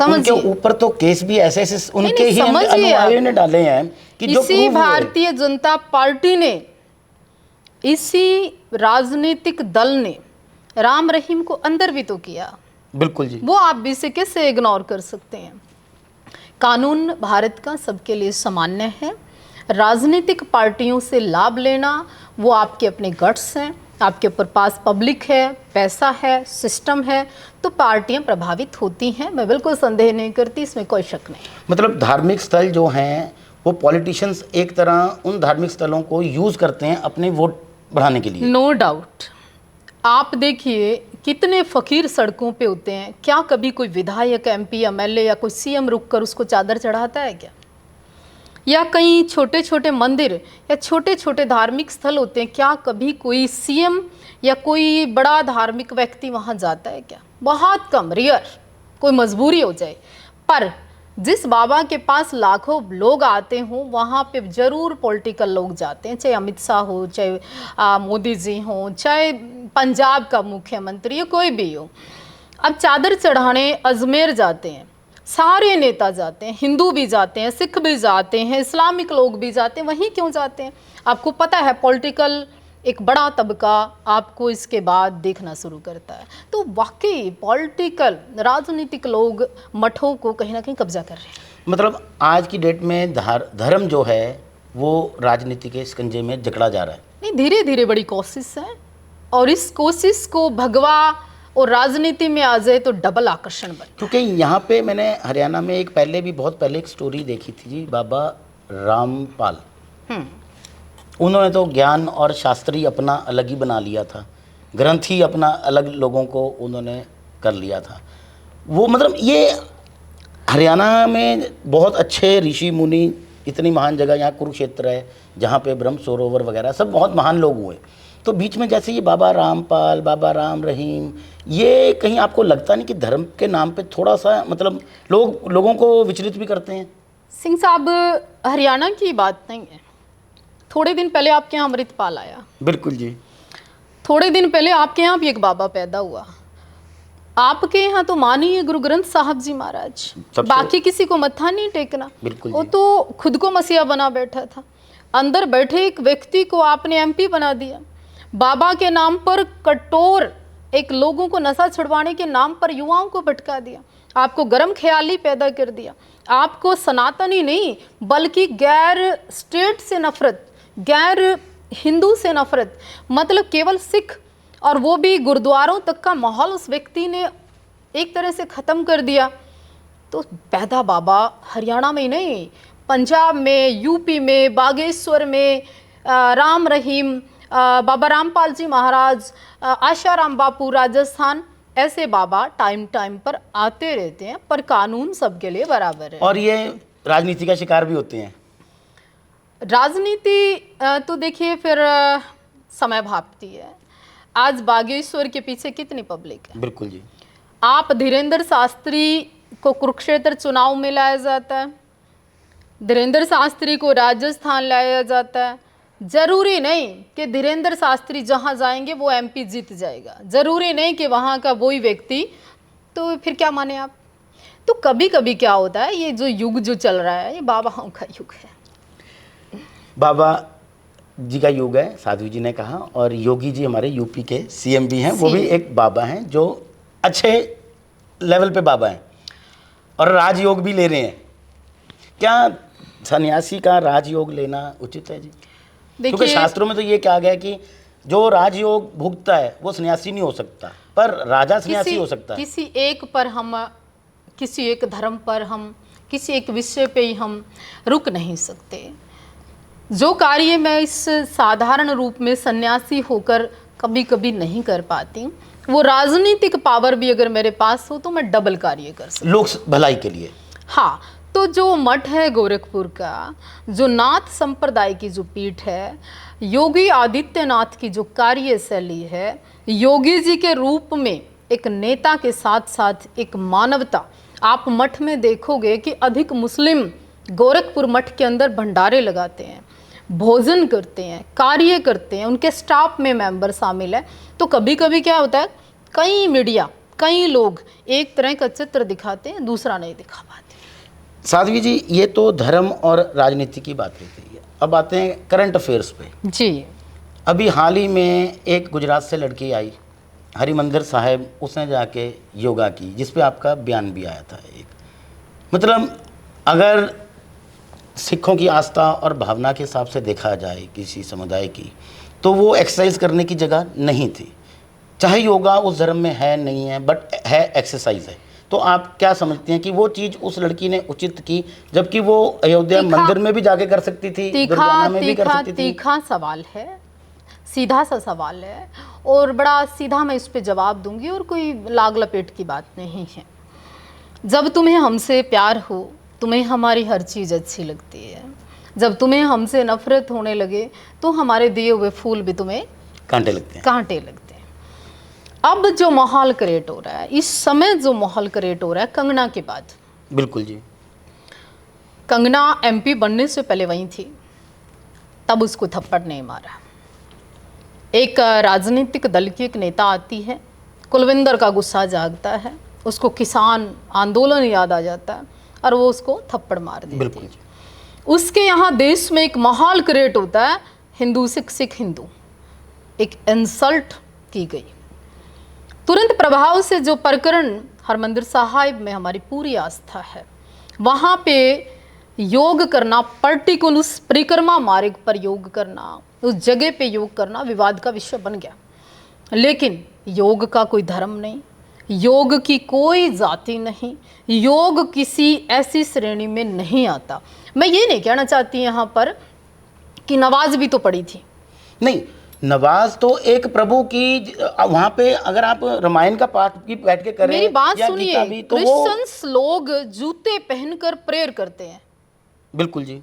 उनके ऊपर तो केस भी ऐसे उनके ही अनुयायियों ने डाले हैं कि जो इसी भारतीय जनता पार्टी ने, इसी राजनीतिक दल ने राम रहीम को अंदर भी तो किया। बिल्कुल जी। वो आप भी से कैसे इग्नोर कर सकते हैं? कानून भारत का सबके लिए सामान्य है। राजनीतिक पार्टियों से लाभ लेना वो आपके अपने गट्स हैं, आपके ऊपर पास पब्लिक है, पैसा है, सिस्टम है, तो पार्टियां प्रभावित होती हैं। मैं बिल्कुल संदेह नहीं करती, इसमें कोई शक नहीं। मतलब धार्मिक स्थल जो हैं वो पॉलिटिशियंस एक तरह उन धार्मिक स्थलों को यूज़ करते हैं अपने वोट बढ़ाने के लिए। No doubt. आप देखिए कितने फ़कीर सड़कों पे होते हैं, क्या कभी कोई विधायक, MP, MLA या कोई CM रुक कर उसको चादर चढ़ाता है क्या? या कई छोटे छोटे मंदिर या छोटे छोटे धार्मिक स्थल होते हैं, क्या कभी कोई CM या कोई बड़ा धार्मिक व्यक्ति वहाँ जाता है क्या? बहुत कम, रेयर, कोई मजबूरी हो जाए। पर जिस बाबा के पास लाखों लोग आते हों, वहाँ पे ज़रूर पॉलिटिकल लोग जाते हैं, चाहे अमित शाह हो, चाहे मोदी जी हों, चाहे पंजाब का मुख्यमंत्री हो, कोई भी हो। अब चादर चढ़ाने अजमेर जाते हैं, सारे नेता जाते हैं, हिंदू भी जाते हैं, सिख भी जाते हैं, इस्लामिक लोग भी जाते हैं। वहीं क्यों जाते हैं? आपको पता है पॉलिटिकल एक बड़ा तबका आपको इसके बाद देखना शुरू करता है। तो वाकई पॉलिटिकल राजनीतिक लोग मठों को कहीं ना कहीं कब्जा कर रहे हैं। मतलब आज की डेट में धर्म जो है वो राजनीति के शिकंजे में जकड़ा जा रहा है। नहीं, धीरे धीरे बड़ी कोशिश है, और इस कोशिश को भगवा और राजनीति में आ जाए तो डबल आकर्षण बने। क्योंकि यहाँ पे मैंने हरियाणा में बहुत पहले एक स्टोरी देखी थी जी, बाबा रामपाल, उन्होंने तो ज्ञान और शास्त्री अपना अलग ही बना लिया था, ग्रंथ ही अपना अलग लोगों को उन्होंने कर लिया था। वो मतलब ये हरियाणा में बहुत अच्छे ऋषि मुनि, इतनी महान जगह, यहाँ कुरुक्षेत्र है जहाँ पे ब्रह्म सरोवर वगैरह सब बहुत महान लोग हुए, तो बीच में जैसे ये बाबा रामपाल, बाबा राम रहीम, ये कहीं आपको लगता नहीं कि धर्म के नाम पे थोड़ा सा मतलब लोगों को विचलित भी करते हैं? सिंह साहब, हरियाणा की बात नहीं है। थोड़े दिन पहले आपके यहाँ अमृतपाल आया, बिल्कुल जी। थोड़े दिन पहले आपके यहाँ भी एक बाबा पैदा हुआ। आपके यहाँ तो मानिए गुरु ग्रंथ साहब जी महाराज, बाकी किसी को मत्था नहीं टेकना। बिल्कुल वो जी। तो खुद को मसीहा बना बैठा था। अंदर बैठे एक व्यक्ति को आपने एमपी बना दिया। बाबा के नाम पर कठोर एक लोगों को नशा छुड़वाने के नाम पर युवाओं को भटका दिया। आपको गर्म ख्याली पैदा कर दिया। आपको सनातनी नहीं बल्कि गैर स्टेट से नफरत, गैर हिंदू से नफरत, मतलब केवल सिख, और वो भी गुरुद्वारों तक का माहौल उस व्यक्ति ने एक तरह से ख़त्म कर दिया। तो पैदा बाबा हरियाणा में ही नहीं, पंजाब में, यूपी में, बागेश्वर में, राम रहीम, बाबा रामपाल जी महाराज, आशाराम बापू राजस्थान, ऐसे बाबा टाइम टाइम पर आते रहते हैं, पर कानून सबके लिए बराबर है। और ये राजनीति का शिकार भी होते हैं। राजनीति तो देखिए फिर समय भापती है। आज बागेश्वर के पीछे कितनी पब्लिक है। बिल्कुल जी। आप धीरेन्द्र शास्त्री को कुरुक्षेत्र चुनाव में लाया जाता है, धीरेन्द्र शास्त्री को राजस्थान लाया जाता है। जरूरी नहीं कि धीरेन्द्र शास्त्री जहां जाएंगे वो एमपी जीत जाएगा, जरूरी नहीं कि वहां का वही व्यक्ति, तो फिर क्या माने आप। तो कभी कभी क्या होता है, ये जो युग जो चल रहा है ये बाबाओं का युग है, बाबा जी का युग है, साध्वी जी ने कहा। और योगी जी हमारे यूपी के सीएम भी हैं, वो भी एक बाबा हैं जो अच्छे लेवल पे बाबा हैं और राजयोग भी ले रहे हैं। क्या सन्यासी का राजयोग लेना उचित है जी? क्योंकि शास्त्रों में तो ये कहा गया है कि जो राजयोग भुगतता है वो सन्यासी नहीं हो सकता, पर राजा सन्यासी हो सकता है। किसी एक पर हम, किसी एक धर्म पर हम, किसी एक विषय पे ही हम रुक नहीं सकते। जो कार्य मैं इस साधारण रूप में सन्यासी होकर कभी कभी नहीं कर पाती, वो राजनीतिक पावर भी अगर मेरे पास हो तो मैं डबल कार्य कर सकती, लोक भलाई के लिए। हाँ, तो जो मठ है गोरखपुर का, जो नाथ संप्रदाय की जो पीठ है, योगी आदित्यनाथ की जो कार्यशैली है, योगी जी के रूप में एक नेता के साथ साथ एक मानवता, आप मठ में देखोगे कि अधिक मुस्लिम गोरखपुर मठ के अंदर भंडारे लगाते हैं, भोजन करते हैं, कार्य करते हैं, उनके स्टाफ में मेंबर शामिल है। तो कभी कभी क्या होता है, कई मीडिया, कई लोग एक तरह का चित्र दिखाते हैं, दूसरा नहीं दिखा पाते। साध्वी जी, ये तो धर्म और राजनीति की बात होती है। अब आते हैं करंट अफेयर्स पे जी। अभी हाल ही में एक गुजरात से लड़की आई, हरिमंदिर साहिब, उसने जाके योगा की, जिस पे आपका बयान भी आया था एक। मतलब अगर सिखों की आस्था और भावना के हिसाब से देखा जाए किसी समुदाय की, तो वो एक्सरसाइज करने की जगह नहीं थी। चाहे योगा उस धर्म में है नहीं है, बट है, एक्सरसाइज है। तो आप क्या समझते हैं कि वो चीज़ उस लड़की ने उचित की, जबकि वो अयोध्या मंदिर में भी जाके कर सकती थी, दुर्गाना में भी कर सकती थी? तीखा सवाल है, सीधा सा सवाल है, और बड़ा सीधा मैं इस पे जवाब दूंगी, और कोई लाग लपेट की बात नहीं है। जब तुम्हें हमसे प्यार हो, तुम्हें हमारी हर चीज़ अच्छी लगती है। जब तुम्हें हमसे नफरत होने लगे तो हमारे दिए हुए फूल भी तुम्हें कांटे लगते हैं। कांटे लगते हैं। अब जो माहौल क्रिएट हो रहा है, इस समय जो माहौल क्रिएट हो रहा है कंगना के बाद, बिल्कुल जी। कंगना एमपी बनने से पहले वहीं थी, तब उसको थप्पड़ नहीं मारा। एक राजनीतिक दल की एक नेता आती है, कुलविंदर का गुस्सा जागता है, उसको किसान आंदोलन याद आ जाता है और वो उसको थप्पड़ मार देती है। उसके यहाँ देश में एक माहौल क्रिएट होता है, हिंदू सिख, सिख हिंदू, एक इंसल्ट की गई। तुरंत प्रभाव से जो प्रकरण हरमंदिर साहिब में हमारी पूरी आस्था है, वहाँ पे योग करना, पर्टिकुलर उस परिक्रमा मार्ग पर योग करना, उस जगह पे योग करना विवाद का विषय बन गया। लेकिन योग का कोई धर्म नहीं, योग की कोई जाति नहीं, योग किसी ऐसी श्रेणी में नहीं आता। मैं ये नहीं कहना चाहती यहाँ पर कि नमाज भी तो पढ़ी थी। नहीं, नवाज तो एक प्रभु की, वहां पे अगर आप रामायण का पाठ भी बैठ के करें, मेरी बात या सुनिए, गीता भी, तो वो क्रिश्चियंस लोग जूते पहनकर प्रेयर करते हैं। बिल्कुल जी।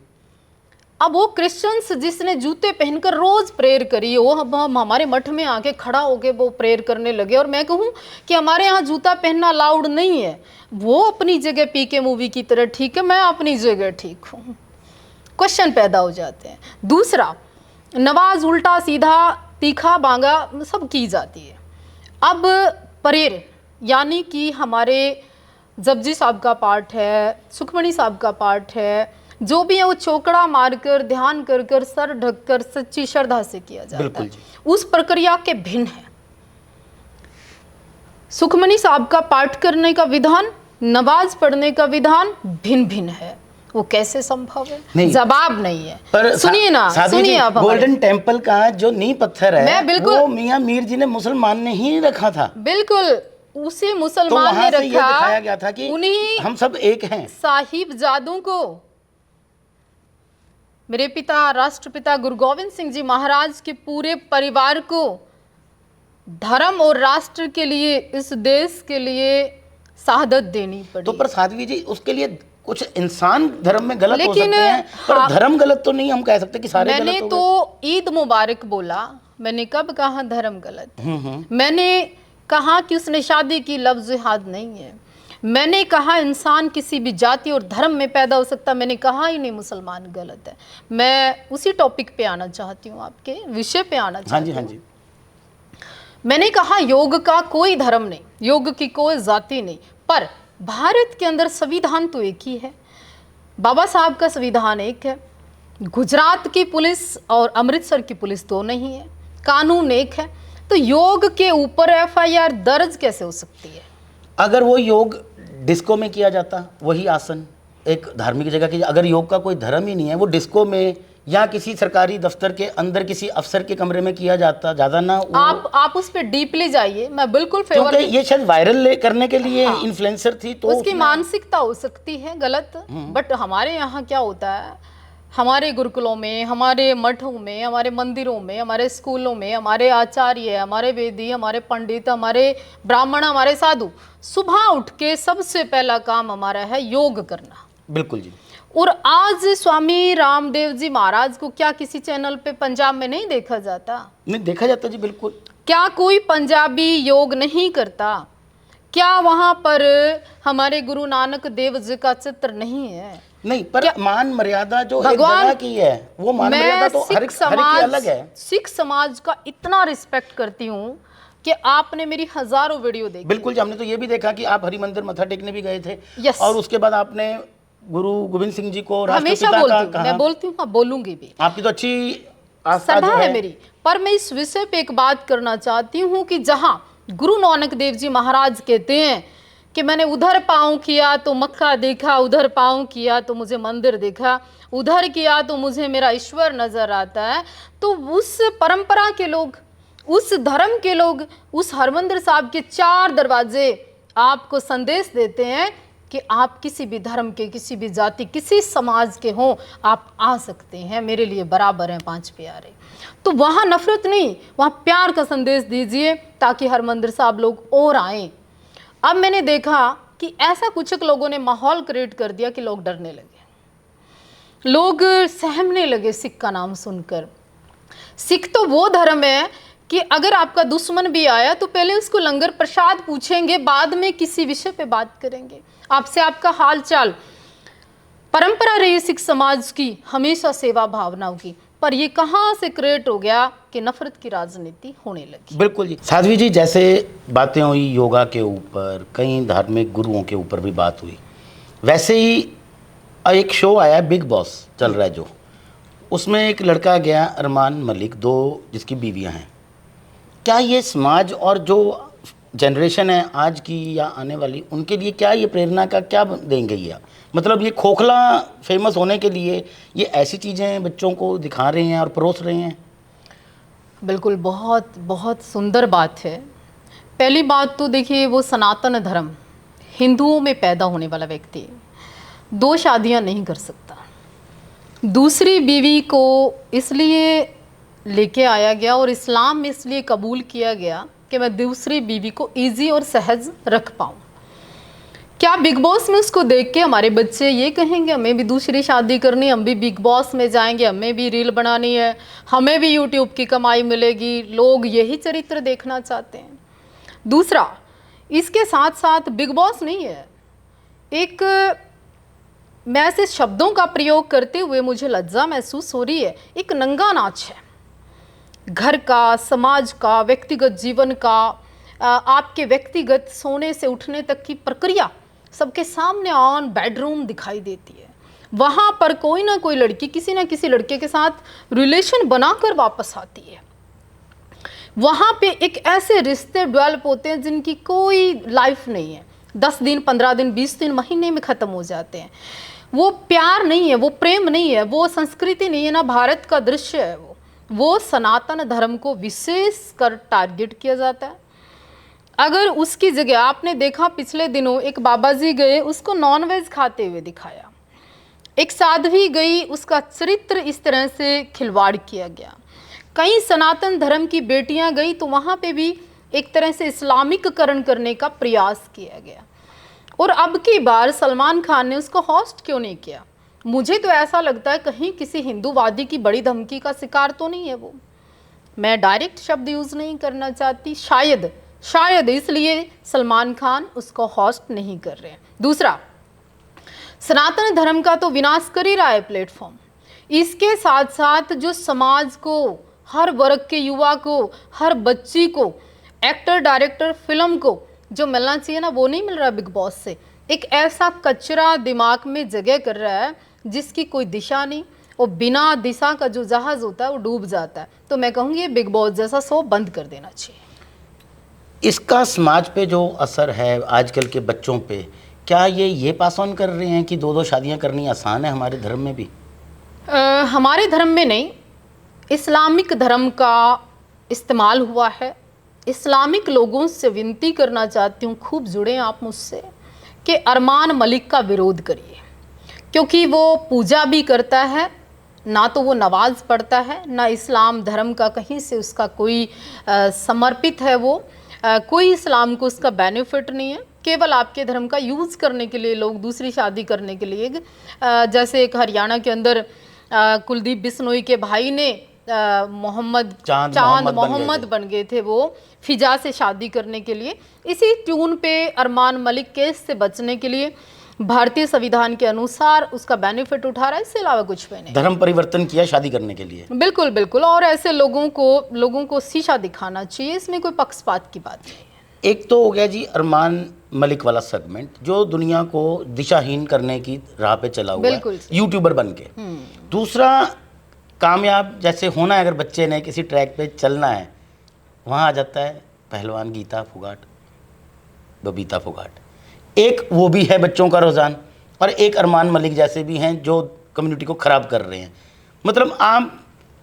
अब वो क्रिश्चियंस जिसने जूते पहनकर रोज प्रेयर करी, वो हम हमारे मठ में आके खड़ा होके वो प्रेयर करने लगे, और मैं कहूँ कि हमारे यहाँ जूता पहनना अलाउड नहीं है। वो अपनी जगह पीके मूवी की तरह ठीक है, मैं अपनी जगह ठीक हूँ। क्वेश्चन पैदा हो जाते हैं। दूसरा, नमाज उल्टा सीधा तीखा बांगा सब की जाती है। अब प्रेयर यानी कि हमारे जपजी साहब का पाठ है, सुखमणी साहब का पाठ है, जो भी है वो चौकड़ा मारकर ध्यान कर कर सर ढककर सच्ची श्रद्धा से किया जाता बिल्कुल है। जी। उस प्रक्रिया के भिन्न है। सुखमणी साहब का पाठ करने का विधान, नमाज पढ़ने का विधान भिन्न भिन्न है। वो कैसे संभव है? नहीं, जवाब नहीं है। पर सुनिए ना, सुनिए आप हमारे। गोल्डन टेम्पल का जो नींव पत्थर है, मैं बिल्कुल, वो मियां मीर जी ने मुसलमान ने ही रखा था। बिल्कुल उसे तो मुसलमान ने वहां से ये रखा। दिखाया गया था कि उन्हीं हम सब एक हैं। साहिबजादों को, मेरे पिता राष्ट्रपिता गुरु गोविंद सिंह जी महाराज के पूरे परिवार को धर्म और राष्ट्र के लिए, इस देश के लिए शहादत देनी पड़ी। तो पर साध्वी जी, उसके लिए कुछ इंसान धर्म में गलत हो लेकिन सकते हैं, पर हाँ, धर्म गलत तो नहीं हम कह सकते कि सारे मैंने गलत हो तो ईद मुबारक बोला। मैंने कब कहा धर्म गलत है? मैंने कहा कि उसने शादी की, लफ्ज जिहाद नहीं है। मैंने कहा इंसान किसी भी जाति और धर्म में पैदा हो सकता। मैंने कहा ही नहीं मुसलमान गलत है। मैं उसी टॉपिक पे आना चाहती हूँ, आपके विषय पे आना हाँ चाहती जी, हूँ। हाँ जी। मैंने कहा योग का कोई धर्म नहीं, योग की कोई जाति नहीं, पर भारत के अंदर संविधान तो एक ही है। बाबा साहब का संविधान एक है। गुजरात की पुलिस और अमृतसर की पुलिस दो नहीं है। कानून एक है। तो योग के ऊपर एफआईआर दर्ज कैसे हो सकती है? अगर वो योग डिस्को में किया जाता, वही आसन एक धार्मिक जगह की, अगर योग का कोई धर्म ही नहीं है, वो डिस्को में या किसी सरकारी दफ्तर के अंदर किसी अफसर के कमरे में किया जाता, ज्यादा ना आप उस पे डीपली जाइए। मैं बिल्कुल फेवर, क्योंकि ये शायद वायरल करने के लिए इन्फ्लुएंसर थी, तो उसकी मानसिकता हो सकती है गलत। बट हमारे यहाँ क्या होता है, हमारे गुरुकुलों में, हमारे मठों में, हमारे मंदिरों में, हमारे स्कूलों में, हमारे आचार्य, हमारे वेदी, हमारे पंडित, हमारे ब्राह्मण, हमारे साधु, सुबह उठ के सबसे पहला काम हमारा है योग करना। बिल्कुल जी। और आज स्वामी रामदेव जी महाराज को क्या किसी चैनल पे पंजाब में नहीं देखा जाता? नहीं देखा जाता जी, बिल्कुल। क्या कोई पंजाबी योग नहीं करता? क्या वहां पर हमारे गुरु नानक देव जी का चित्र नहीं है? नहीं, पर मान मर्यादा जो एक जगह की है, वो मान मर्यादा तो हर एक की अलग है। सिख समाज का इतना रिस्पेक्ट करती हूँ कि आपने मेरी हजारों वीडियो देखी। बिल्कुल जी, हमने तो ये भी देखा कि आप हरि मंदिर मत्था टेकने भी गए थे। यस। और उसके बाद आपने गुरु गोविंद सिंह जी को हमेशा राष्ट्रपिता का बोलती हूँ, कहा। मैं बोलती हूँ, बोलूंगी भी। आपकी तो अच्छी आस्था जो सदा है है मेरी। पर मैं इस विषय पे एक बात करना चाहती हूँ कि जहाँ गुरु नानक देव जी महाराज कहते हैं कि मैंने उधर पाँव किया तो मक्का देखा, उधर पाँव किया तो मुझे मंदिर देखा, उधर किया तो मुझे मेरा ईश्वर नजर आता है, तो उस परंपरा के लोग, उस धर्म के लोग, उस हरमंदिर साहब के 4 दरवाजे आपको संदेश देते हैं कि आप किसी भी धर्म के, किसी भी जाति, किसी समाज के हों, आप आ सकते हैं, मेरे लिए बराबर हैं 5 प्यारे। तो वहाँ नफरत नहीं, वहाँ प्यार का संदेश दीजिए ताकि हरमंदिर साहब लोग और आएँ। अब मैंने देखा कि ऐसा कुछ लोगों ने माहौल क्रिएट कर दिया कि लोग डरने लगे, लोग सहमने लगे सिख का नाम सुनकर। सिख तो वो धर्म है कि अगर आपका दुश्मन भी आया तो पहले उसको लंगर प्रसाद पूछेंगे, बाद में किसी विषय पे बात करेंगे, आपसे आपका हाल चाल। परंपरा रही सिख समाज की हमेशा सेवा भावनाओं की, पर ये कहाँ से क्रिएट हो गया कि नफरत की राजनीति होने लगी। बिल्कुल जी। साध्वी जी, जैसे बातें हुई योगा के ऊपर, कई धार्मिक गुरुओं के ऊपर भी बात हुई, वैसे ही एक शो आया बिग बॉस चल रहा है जो, उसमें एक लड़का गया अरमान मलिक, 2 जिसकी बीवियां हैं। क्या ये समाज और जो जनरेशन है आज की या आने वाली, उनके लिए क्या ये प्रेरणा का क्या देंगे? ये मतलब ये खोखला फेमस होने के लिए ये ऐसी चीज़ें बच्चों को दिखा रहे हैं और परोस रहे हैं? बिल्कुल, बहुत बहुत सुंदर बात है। पहली बात तो देखिए, वो सनातन धर्म हिंदुओं में पैदा होने वाला व्यक्ति 2 शादियां नहीं कर सकता। दूसरी बीवी को इसलिए लेके आया गया और इस्लाम में इसलिए कबूल किया गया कि मैं दूसरी बीवी को इजी और सहज रख पाऊँ। क्या बिग बॉस में उसको देख के हमारे बच्चे ये कहेंगे हमें भी दूसरी शादी करनी, हम भी बिग बॉस में जाएंगे, हमें भी रील बनानी है, हमें भी यूट्यूब की कमाई मिलेगी? लोग यही चरित्र देखना चाहते हैं। दूसरा, इसके साथ साथ बिग बॉस नहीं है, एक मैं ऐसे शब्दों का प्रयोग करते हुए मुझे लज्जा महसूस हो रही है, एक नंगा नाच है। घर का, समाज का, व्यक्तिगत जीवन का, आपके व्यक्तिगत सोने से उठने तक की प्रक्रिया सबके सामने ऑन बेडरूम दिखाई देती है। वहाँ पर कोई ना कोई लड़की किसी ना किसी लड़के के साथ रिलेशन बनाकर वापस आती है। वहाँ पे एक ऐसे रिश्ते डेवलप होते हैं जिनकी कोई लाइफ नहीं है, 10 दिन, 15 दिन, 20 दिन, महीने में ख़त्म हो जाते हैं। वो प्यार नहीं है, वो प्रेम नहीं है, वो संस्कृति नहीं है, ना भारत का दृश्य है। वो सनातन धर्म को विशेष कर टारगेट किया जाता है। अगर उसकी जगह आपने देखा, पिछले दिनों एक बाबा जी गए, उसको नॉनवेज खाते हुए दिखाया। एक साध्वी गई, उसका चरित्र इस तरह से खिलवाड़ किया गया। कई सनातन धर्म की बेटियां गई तो वहाँ पे भी एक तरह से इस्लामिककरण करने का प्रयास किया गया। और अब की बार सलमान खान ने उसको होस्ट क्यों नहीं किया? मुझे तो ऐसा लगता है कहीं किसी हिंदूवादी की बड़ी धमकी का शिकार तो नहीं है वो। मैं डायरेक्ट शब्द यूज़ नहीं करना चाहती, शायद इसलिए सलमान खान उसको होस्ट नहीं कर रहे हैं। दूसरा, सनातन धर्म का तो विनाश कर ही रहा है प्लेटफॉर्म। इसके साथ साथ जो समाज को, हर वर्ग के युवा को, हर बच्ची को, एक्टर, डायरेक्टर, फिल्म को जो मिलना चाहिए ना, वो नहीं मिल रहा बिग बॉस से। एक ऐसा कचरा दिमाग में जगह कर रहा है जिसकी कोई दिशा नहीं, और बिना दिशा का जो जहाज होता है वो डूब जाता है। तो मैं कहूँगी ये बिग बॉस जैसा शो बंद कर देना चाहिए। इसका समाज पे जो असर है आजकल के बच्चों पे, क्या ये पास ऑन कर रहे हैं कि 2-2 शादियां करनी आसान है हमारे धर्म में भी? हमारे धर्म में नहीं, इस्लामिक धर्म का इस्तेमाल हुआ है। इस्लामिक लोगों से विनती करना चाहती हूँ, खूब जुड़ें आप मुझसे, कि अरमान मलिक का विरोध करिए, क्योंकि वो पूजा भी करता है, ना तो वो नमाज पढ़ता है, ना इस्लाम धर्म का कहीं से उसका कोई समर्पित है। वो कोई इस्लाम को उसका बेनिफिट नहीं है। केवल आपके धर्म का यूज़ करने के लिए लोग दूसरी शादी करने के लिए, जैसे एक हरियाणा के अंदर कुलदीप बिश्नोई के भाई ने चांद मोहम्मद बन गए थे, वो फिजा से शादी करने के लिए। इसी ट्यून पे अरमान मलिक केस से बचने के लिए भारतीय संविधान के अनुसार उसका बेनिफिट उठा रहा है, इससे अलावा कुछ भी नहीं। धर्म परिवर्तन किया शादी करने के लिए। बिल्कुल बिल्कुल, और ऐसे लोगों को शीशा दिखाना चाहिए, इसमें कोई पक्षपात की बात नहीं है। एक तो हो गया जी अरमान मलिक वाला सेगमेंट जो दुनिया को दिशाहीन करने की राह पे चला हुआ है, यूट्यूबर बन के। दूसरा, कामयाब जैसे होना है, अगर बच्चे ने किसी ट्रैक पे चलना है, वहाँ आ जाता है पहलवान गीता फोगाट, बबीता फोगाट। एक वो भी है बच्चों का रुझान, और एक अरमान मलिक जैसे भी हैं जो कम्युनिटी को ख़राब कर रहे हैं। मतलब आप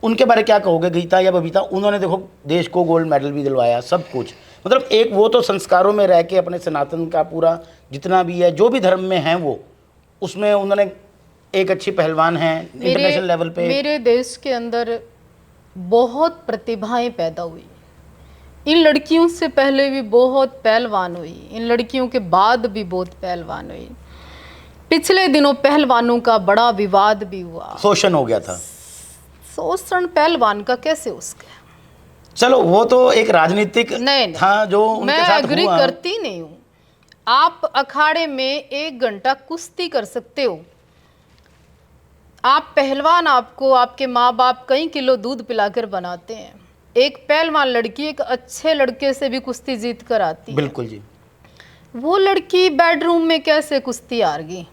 उनके बारे क्या कहोगे? गीता या बबीता, उन्होंने देखो देश को गोल्ड मेडल भी दिलवाया, सब कुछ। मतलब एक वो तो संस्कारों में रह के अपने सनातन का पूरा जितना भी है, जो भी धर्म में है वो, उसमें उन्होंने एक अच्छी पहलवान है इंटरनेशनल लेवल पे। मेरे देश के अंदर बहुत प्रतिभाएं पैदा हुई। इन लड़कियों से पहले भी बहुत पहलवान हुई, इन लड़कियों के बाद भी बहुत पहलवान हुई। पिछले दिनों पहलवानों का बड़ा विवाद भी हुआ, शोषण हो गया था। शोषण पहलवान का कैसे हो गया? चलो वो तो एक राजनीतिक नहीं, था जो उनके मैं साथ एग्री हुआ। करती नहीं हूँ। आप अखाड़े में 1 घंटा कुश्ती कर सकते हो, आप पहलवान, आपको आपके माँ बाप कई किलो दूध पिलाकर बनाते हैं। एक पहलवान लड़की एक अच्छे लड़के से भी कुश्ती जीत कर आती है। बिल्कुल जी। वो लड़की बेडरूम में कैसे कुश्ती हार गई?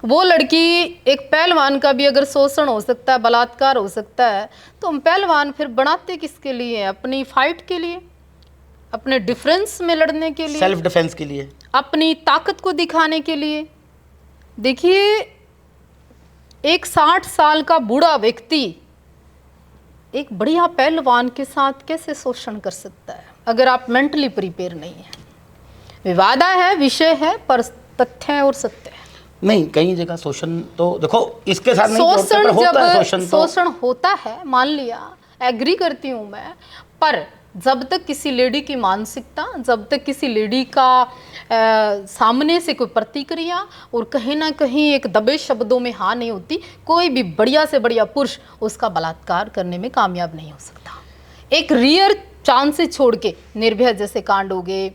वो लड़की, एक पहलवान का भी अगर शोषण हो सकता है, बलात्कार हो सकता है, तो हम पहलवान फिर बनाते किसके लिए? अपनी फाइट के लिए, अपने डिफरेंस में लड़ने के लिए, सेल्फ डिफेंस के लिए, अपनी ताकत को दिखाने के लिए। देखिए, एक 60 साल का बूढ़ा व्यक्ति एक बढ़िया पहलवान के साथ कैसे शोषण कर सकता है? अगर आप मेंटली प्रिपेयर नहीं है। विवादा है, विषय है, पर तथ्य है और सत्य है। नहीं, कई जगह शोषण तो देखो इसके साथ नहीं जोड़ते, शोषण पर होता है जब शोषण तो। शोषण होता है, मान लिया, एग्री करती हूँ मैं, पर जब तक किसी लेडी की मानसिकता, जब तक किसी लेडी का सामने से कोई प्रतिक्रिया और कहीं ना कहीं एक दबे शब्दों में हाँ नहीं होती, कोई भी बढ़िया से बढ़िया पुरुष उसका बलात्कार करने में कामयाब नहीं हो सकता। एक रियर चांसेस छोड़ के निर्भया जैसे कांड हो गए,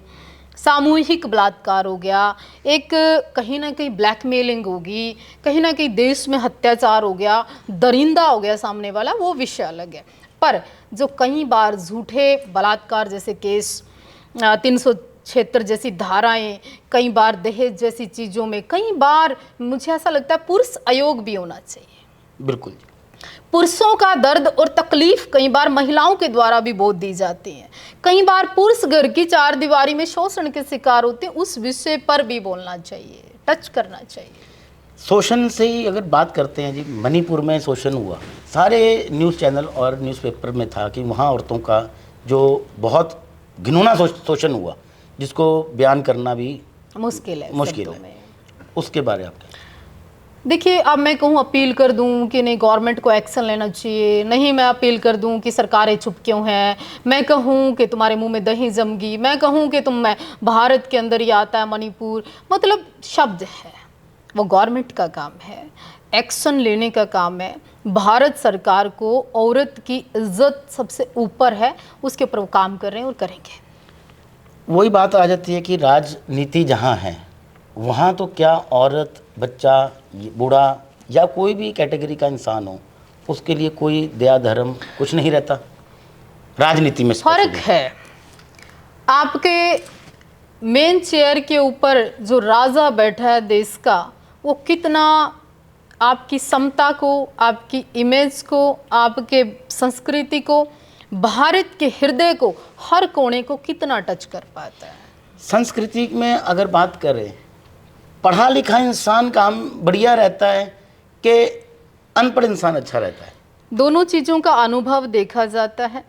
सामूहिक बलात्कार हो गया, एक कहीं ना कहीं ब्लैकमेलिंग होगी, कहीं ना कहीं देश में अत्याचार हो गया, दरिंदा हो गया सामने वाला, वो विषय अलग है। पर जो कई बार झूठे बलात्कार जैसे केस, 376 जैसी धाराएं, कई बार दहेज जैसी चीज़ों में, कई बार मुझे ऐसा लगता है पुरुष आयोग भी होना चाहिए। बिल्कुल। पुरुषों का दर्द और तकलीफ कई बार महिलाओं के द्वारा भी बहुत दी जाती है। कई बार पुरुष घर की चार दीवारी में शोषण के शिकार होते हैं, उस विषय पर भी बोलना चाहिए, टच करना चाहिए। शोषण से ही अगर बात करते हैं जी, मणिपुर में शोषण हुआ, सारे न्यूज़ चैनल और न्यूज़पेपर में था कि वहाँ औरतों का जो बहुत घिनौना शोषण हुआ, जिसको बयान करना भी मुश्किल है। उसके बारे में आप देखिए, अब मैं कहूँ अपील कर दूँ कि नहीं गवर्नमेंट को एक्शन लेना चाहिए, नहीं मैं अपील कर दूँ कि सरकारें चुप क्यों हैं, मैं कहूँ कि तुम्हारे मुंह में दही जम गई, मैं कहूँ कि तुम मैं भारत के अंदर ही आता है मणिपुर, मतलब शब्द है, वो गवर्नमेंट का काम है, एक्शन लेने का काम है। भारत सरकार को औरत की इज्जत सबसे ऊपर है, उसके ऊपर वो काम कर रहे हैं और करेंगे। वही बात आ जाती है कि राजनीति जहाँ है वहाँ तो क्या औरत, बच्चा, बूढ़ा या कोई भी कैटेगरी का इंसान हो, उसके लिए कोई दया धर्म कुछ नहीं रहता राजनीति में। फर्क है, आपके मेन चेयर के ऊपर जो राजा बैठा है देश का, वो कितना आपकी समता को, आपकी इमेज को, आपके संस्कृति को, भारत के हृदय को, हर कोने को कितना टच कर पाता है। संस्कृति में अगर बात करें, पढ़ा लिखा इंसान काम बढ़िया रहता है कि अनपढ़ इंसान अच्छा रहता है? दोनों चीज़ों का अनुभव देखा जाता है।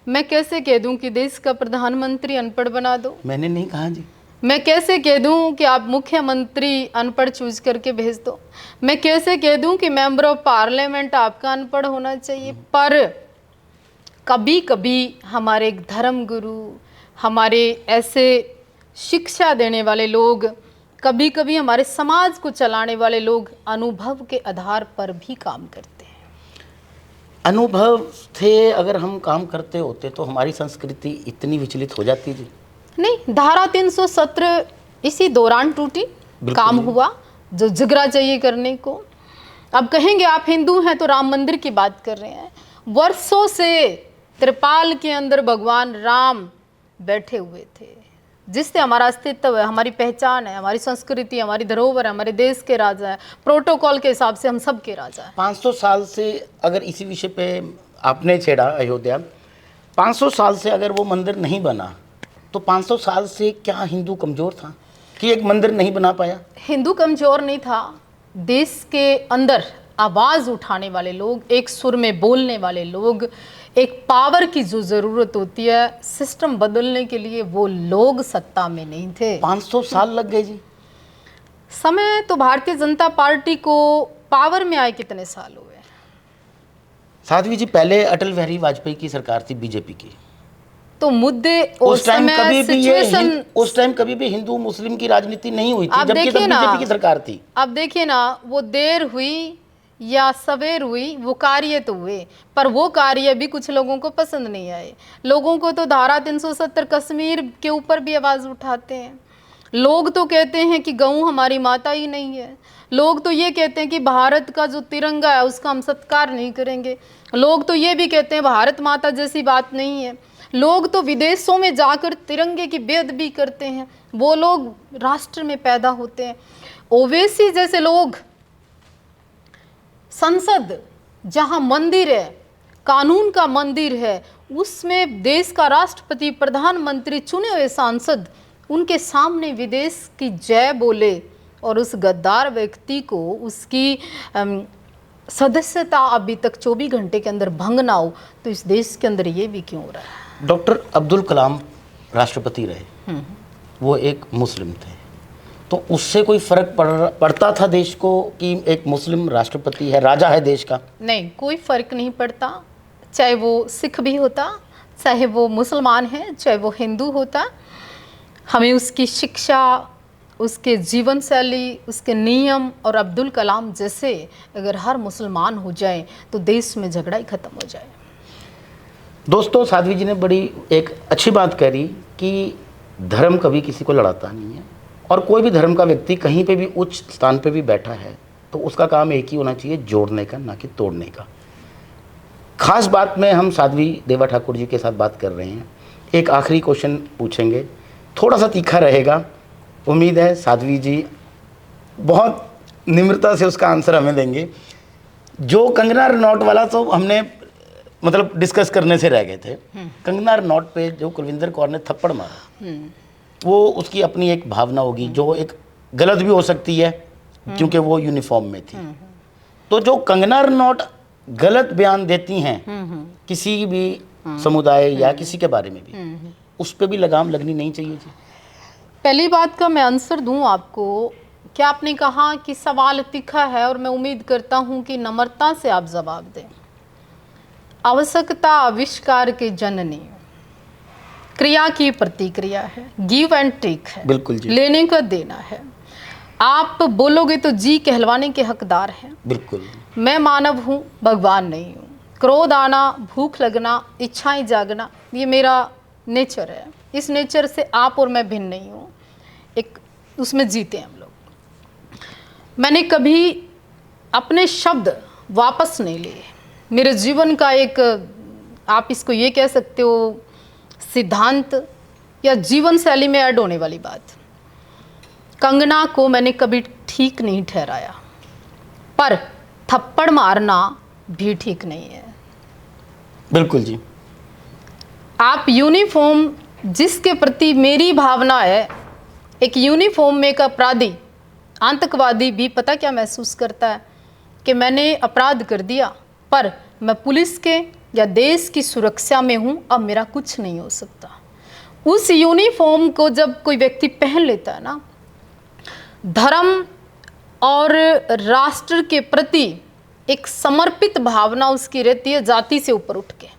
मैं कैसे कह दूं कि देश का प्रधानमंत्री अनपढ़ बना दो? मैंने नहीं कहा जी। मैं कैसे कह दूं कि आप मुख्यमंत्री अनपढ़ चूज करके भेज दो? मैं कैसे कह दूं कि मेंबर ऑफ पार्लियामेंट आपका अनपढ़ होना चाहिए? पर कभी कभी हमारे धर्म गुरु, हमारे ऐसे शिक्षा देने वाले लोग, कभी कभी हमारे समाज को चलाने वाले लोग अनुभव के आधार पर भी काम करते हैं। अनुभव थे अगर हम काम करते होते तो हमारी संस्कृति इतनी विचलित हो जाती जी? नहीं, धारा 317 इसी दौरान टूटी, काम हुआ जो जिगरा चाहिए करने को। अब कहेंगे आप हिंदू हैं तो राम मंदिर की बात कर रहे हैं। वर्षों से त्रिपाल के अंदर भगवान राम बैठे हुए थे, जिससे हमारा अस्तित्व है, हमारी पहचान है, हमारी संस्कृति, हमारी धरोहर है, हमारे देश के राजा है, प्रोटोकॉल के हिसाब से हम सब के राजा हैं। 500 साल से अगर इसी विषय पे आपने छेड़ा अयोध्या, 500 साल से अगर वो मंदिर नहीं बना तो 500 साल से क्या हिंदू कमज़ोर था कि एक मंदिर नहीं बना पाया? हिंदू कमज़ोर नहीं था, देश के अंदर आवाज़ उठाने वाले लोग, एक सुर में बोलने वाले लोग, एक पावर की जो ज़रूरत होती है सिस्टम बदलने के लिए, वो लोग सत्ता में नहीं थे। 500 साल लग गए जी। समय तो भारतीय जनता पार्टी को पावर में आए कितने साल हुए? साध्वी जी, पहले अटल बिहारी वाजपेयी की सरकार थी बीजेपी की, तो मुद्दे उस टाइम कभी भी हिंदू मुस्लिम की राजनीति नहीं हुई थी, जबकि तब बीजेपी की सरकार थी। अब देखिए ना, वो देर हुई या सवेर हुई, वो कार्य तो हुए, पर वो कार्य भी कुछ लोगों को पसंद नहीं आए। लोगों को तो धारा 370 कश्मीर के ऊपर भी आवाज़ उठाते हैं। लोग तो कहते हैं कि गऊ हमारी माता ही नहीं है। लोग तो ये कहते हैं कि भारत का जो तिरंगा है उसका हम सत्कार नहीं करेंगे। लोग तो ये भी कहते हैं भारत माता जैसी बात नहीं है। लोग तो विदेशों में जाकर तिरंगे की बेअदबी करते हैं। वो लोग राष्ट्र में पैदा होते हैं। ओवैसी जैसे लोग संसद जहां मंदिर है, कानून का मंदिर है, उसमें देश का राष्ट्रपति, प्रधानमंत्री, चुने हुए सांसद उनके सामने विदेश की जय बोले और उस गद्दार व्यक्ति को उसकी सदस्यता अभी तक 24 घंटे के अंदर भंग ना हो, तो इस देश के अंदर ये भी क्यों हो रहा है? डॉक्टर अब्दुल कलाम राष्ट्रपति रहे वो एक मुस्लिम थे, तो उससे कोई फर्क पड़ता था देश को कि एक मुस्लिम राष्ट्रपति है, राजा है देश का? नहीं, कोई फर्क नहीं पड़ता, चाहे वो सिख भी होता, चाहे वो मुसलमान है, चाहे वो हिंदू होता। हमें उसकी शिक्षा, उसके जीवन शैली, उसके नियम और अब्दुल कलाम जैसे अगर हर मुसलमान हो जाए तो देश में झगड़ा ही खत्म हो जाए। दोस्तों, साध्वी जी ने बड़ी एक अच्छी बात करी कि धर्म कभी किसी को लड़ाता नहीं है, और कोई भी धर्म का व्यक्ति कहीं पे भी उच्च स्थान पे भी बैठा है तो उसका काम एक ही होना चाहिए, जोड़ने का, ना कि तोड़ने का। खास बात में हम साध्वी देवा ठाकुर जी के साथ बात कर रहे हैं। एक आखिरी क्वेश्चन पूछेंगे, थोड़ा सा तीखा रहेगा, उम्मीद है साध्वी जी बहुत निम्रता से उसका आंसर हमें देंगे। जो कंगना रनौत वाला तो हमने मतलब डिस्कस करने से रह गए थे। कंगना रनौत पे जो कुलविंदर कौर ने थप्पड़ मारा, वो उसकी अपनी एक भावना होगी जो एक गलत भी हो सकती है क्योंकि वो यूनिफॉर्म में थी। तो जो कंगना रनौत गलत बयान देती हैं किसी भी समुदाय या किसी के बारे में भी, उस पर भी लगाम लगनी नहीं चाहिए जी? पहली बात का मैं आंसर दूं आपको। क्या आपने कहा कि सवाल तीखा है, और मैं उम्मीद करता हूं कि नम्रता से आप जवाब दें। आवश्यकता आविष्कार की जननी, क्रिया की प्रतिक्रिया है, गिव एंड टेक है, बिल्कुल जी, लेने का देना है। आप बोलोगे तो जी कहलवाने के हकदार हैं। बिल्कुल। मैं मानव हूँ, भगवान नहीं हूँ। क्रोध आना, भूख लगना, इच्छाएं जागना, ये मेरा नेचर है। इस नेचर से आप और मैं भिन्न नहीं हूँ, एक उसमें जीते हम लोग। मैंने कभी अपने शब्द वापस नहीं लिए। मेरे जीवन का एक, आप इसको ये कह सकते हो, सिद्धांत या जीवन शैली में ऐड होने वाली बात। कंगना को मैंने कभी ठीक नहीं ठहराया, पर थप्पड़ मारना भी ठीक नहीं है। बिल्कुल जी। आप यूनिफॉर्म, जिसके प्रति मेरी भावना है, एक यूनिफॉर्म में एक अपराधी, आतंकवादी भी पता क्या महसूस करता है कि मैंने अपराध कर दिया, पर मैं पुलिस के या देश की सुरक्षा में हूँ, अब मेरा कुछ नहीं हो सकता। उस यूनिफॉर्म को जब कोई व्यक्ति पहन लेता है ना, धर्म और राष्ट्र के प्रति एक समर्पित भावना उसकी रहती है, जाति से ऊपर उठ के।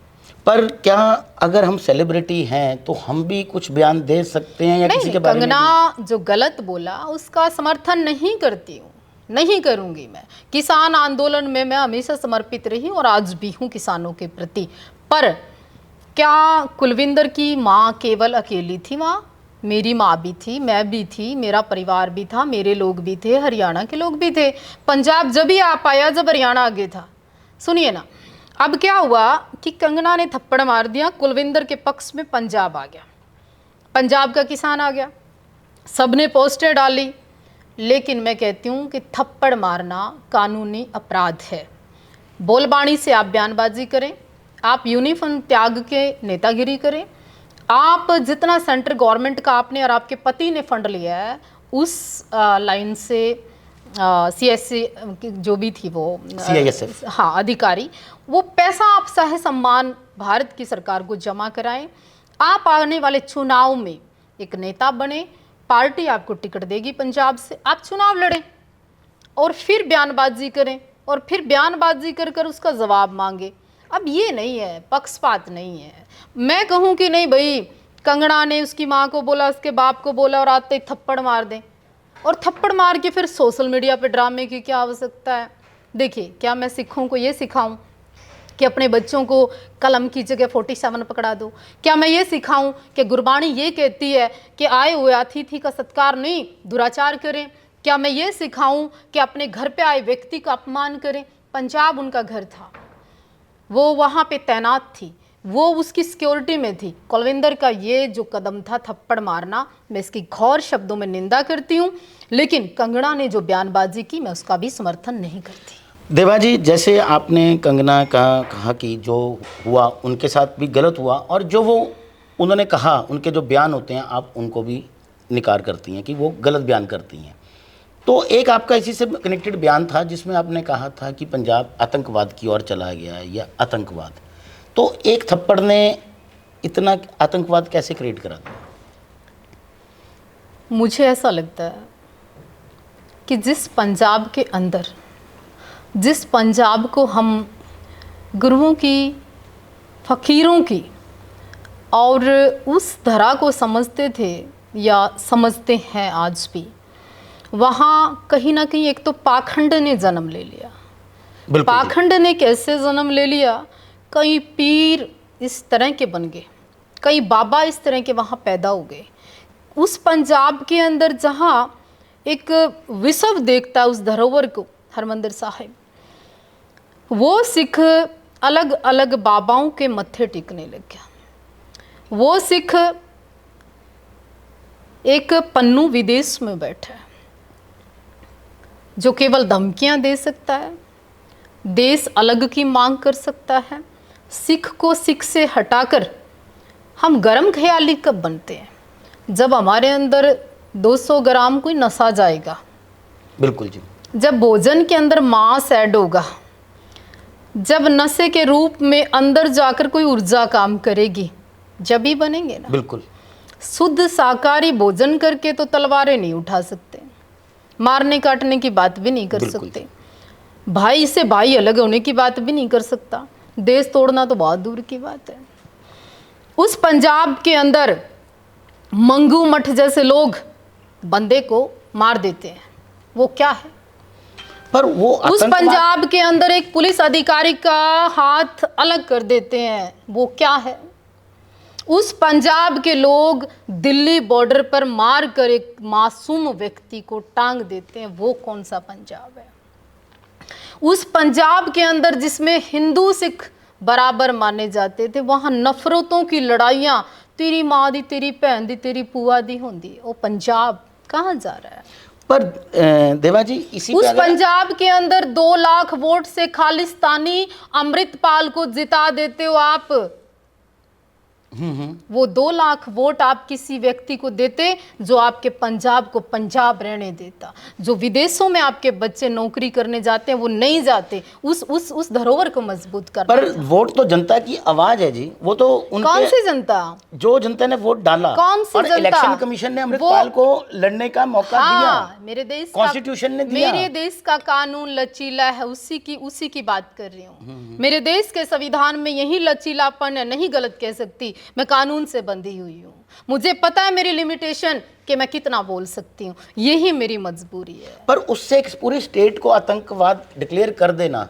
पर क्या अगर हम सेलिब्रिटी हैं तो हम भी कुछ बयान दे सकते हैं या किसी के बारे में? कंगना जो गलत बोला उसका समर्थन नहीं करती हूँ, नहीं करूँगी मैं। किसान आंदोलन में मैं हमेशा समर्पित रही और आज भी हूँ किसानों के प्रति। पर क्या कुलविंदर की माँ केवल अकेली थी? वहाँ मेरी माँ भी थी, मैं भी थी, मेरा परिवार भी था, मेरे लोग भी थे, हरियाणा के लोग भी थे। पंजाब जब ही आ पाया जब हरियाणा आगे था। सुनिए ना, अब क्या हुआ कि कंगना ने थप्पड़ मार दिया, कुलविंदर के पक्ष में पंजाब आ गया, पंजाब का किसान आ गया, सबने पोस्टर डाली। लेकिन मैं कहती हूँ कि थप्पड़ मारना कानूनी अपराध है। बोलबाणी से आप बयानबाजी करें, आप यूनिफॉर्म त्याग के नेतागिरी करें, आप जितना सेंट्रल गवर्नमेंट का आपने और आपके पति ने फंड लिया है उस लाइन से CSC जो भी थी वो CISF, हाँ अधिकारी, वो पैसा आप सह सम्मान भारत की सरकार को जमा कराएं। आप आने वाले चुनाव में एक नेता बने, पार्टी आपको टिकट देगी पंजाब से, आप चुनाव लड़ें और फिर बयानबाजी करें और फिर बयानबाजी कर कर उसका जवाब मांगे। अब ये नहीं है, पक्षपात नहीं है। मैं कहूँ कि नहीं भाई, कंगना ने उसकी माँ को बोला, उसके बाप को बोला और आते ही थप्पड़ मार दें, और थप्पड़ मार के फिर सोशल मीडिया पे ड्रामे की क्या आवश्यकता है? देखिए, क्या मैं सिखों को ये सिखाऊं कि अपने बच्चों को कलम की जगह 47 पकड़ा दो? क्या मैं ये सिखाऊं कि गुरबाणी ये कहती है कि आए हुए अतिथि का सत्कार नहीं, दुराचार करें? क्या मैं ये सिखाऊं कि अपने घर पे आए व्यक्ति का अपमान करें? पंजाब उनका घर था, वो वहाँ पे तैनात थी, वो उसकी सिक्योरिटी में थी। कुलविंदर का ये जो कदम था थप्पड़ मारना, मैं इसकी घोर शब्दों में निंदा करती हूँ। लेकिन कंगना ने जो बयानबाजी की, मैं उसका भी समर्थन नहीं करती। देवा जी, जैसे आपने कंगना का कहा कि जो हुआ उनके साथ भी गलत हुआ, और जो वो उन्होंने कहा, उनके जो बयान होते हैं आप उनको भी निकार करती हैं कि वो गलत बयान करती हैं। तो एक आपका इसी से कनेक्टेड बयान था जिसमें आपने कहा था कि पंजाब आतंकवाद की ओर चला गया है या आतंकवाद। तो एक थप्पड़ ने इतना आतंकवाद कैसे क्रिएट करा दिया? मुझे ऐसा लगता है कि जिस पंजाब के अंदर, जिस पंजाब को हम गुरुओं की, फ़कीरों की और उस धरा को समझते थे या समझते हैं आज भी, वहाँ कहीं ना कहीं एक तो पाखंड ने जन्म ले लिया। बिल्कुल जी। पाखंड ने कैसे जन्म ले लिया? कई पीर इस तरह के बन गए, कई बाबा इस तरह के वहाँ पैदा हो गए। उस पंजाब के अंदर जहाँ एक विश्व देखता है उस धरोहर को, हरमंदिर साहिब, वो सिख अलग अलग बाबाओं के मत्थे टिकने लग गया। वो सिख एक पन्नू विदेश में बैठा है जो केवल धमकियां दे सकता है, देश अलग की मांग कर सकता है। सिख को सिख से हटाकर हम गरम ख्याली कब बनते हैं? जब हमारे अंदर 200 ग्राम कोई नशा जाएगा, बिल्कुल जी। जब भोजन के अंदर मांस ऐड होगा, जब नशे के रूप में अंदर जाकर कोई ऊर्जा काम करेगी, जब ही बनेंगे ना। बिल्कुल। शुद्ध शाकाहारी भोजन करके तो तलवारें नहीं उठा सकते, मारने काटने की बात भी नहीं कर बिल्कुल। सकते, भाई से भाई अलग होने की बात भी नहीं कर सकता, देश तोड़ना तो बहुत दूर की बात है। उस पंजाब के अंदर मंगू मठ जैसे लोग बंदे को मार देते हैं, वो क्या है? पर वो उस आतंकवाद- पंजाब के अंदर एक पुलिस अधिकारी का हाथ अलग कर देते हैं, वो क्या है? उस पंजाब के लोग दिल्ली बॉर्डर पर मार कर एक मासूम व्यक्ति को टांग देते हैं, वो कौन सा पंजाब है? उस पंजाब के अंदर जिसमें हिंदू सिख बराबर माने जाते थे, वहां नफरतों की लड़ाइयां, तेरी माँ दी, तेरी भैन दी, तेरी पुआ दी होंदी। वो पंजाब कहाँ जा रहा है? पर देवा जी, इसी उस पे अगर- पंजाब के अंदर 2 लाख वोट से खालिस्तानी अमृतपाल को जिता देते हो आप। वो 2 लाख वोट आप किसी व्यक्ति को देते जो आपके पंजाब को पंजाब रहने देता। जो विदेशों में आपके बच्चे नौकरी करने जाते हैं वो नहीं जाते, उस धरोहर को मजबूत करना। पर वोट तो जनता की आवाज है जी, वो तो उनके, कौन सी जनता? जो जनता ने वोट डाला, कौन सी और जनता? इलेक्शन कमीशन ने अमृतपाल को लड़ने का मौका दिया। मेरे देश कॉन्स्टिट्यूशन ने दिया। मेरे देश का कानून लचीला है, उसी की बात कर रही हूँ। मेरे देश के संविधान में यही लचीलापन है, नहीं गलत कह सकती। मैं कानून से बंधी हुई हूँ, मुझे पता है मेरी लिमिटेशन कि मैं कितना बोल सकती हूँ, यही मेरी मजबूरी है। पर उससे एक पूरी स्टेट को आतंकवाद डिक्लेयर कर देना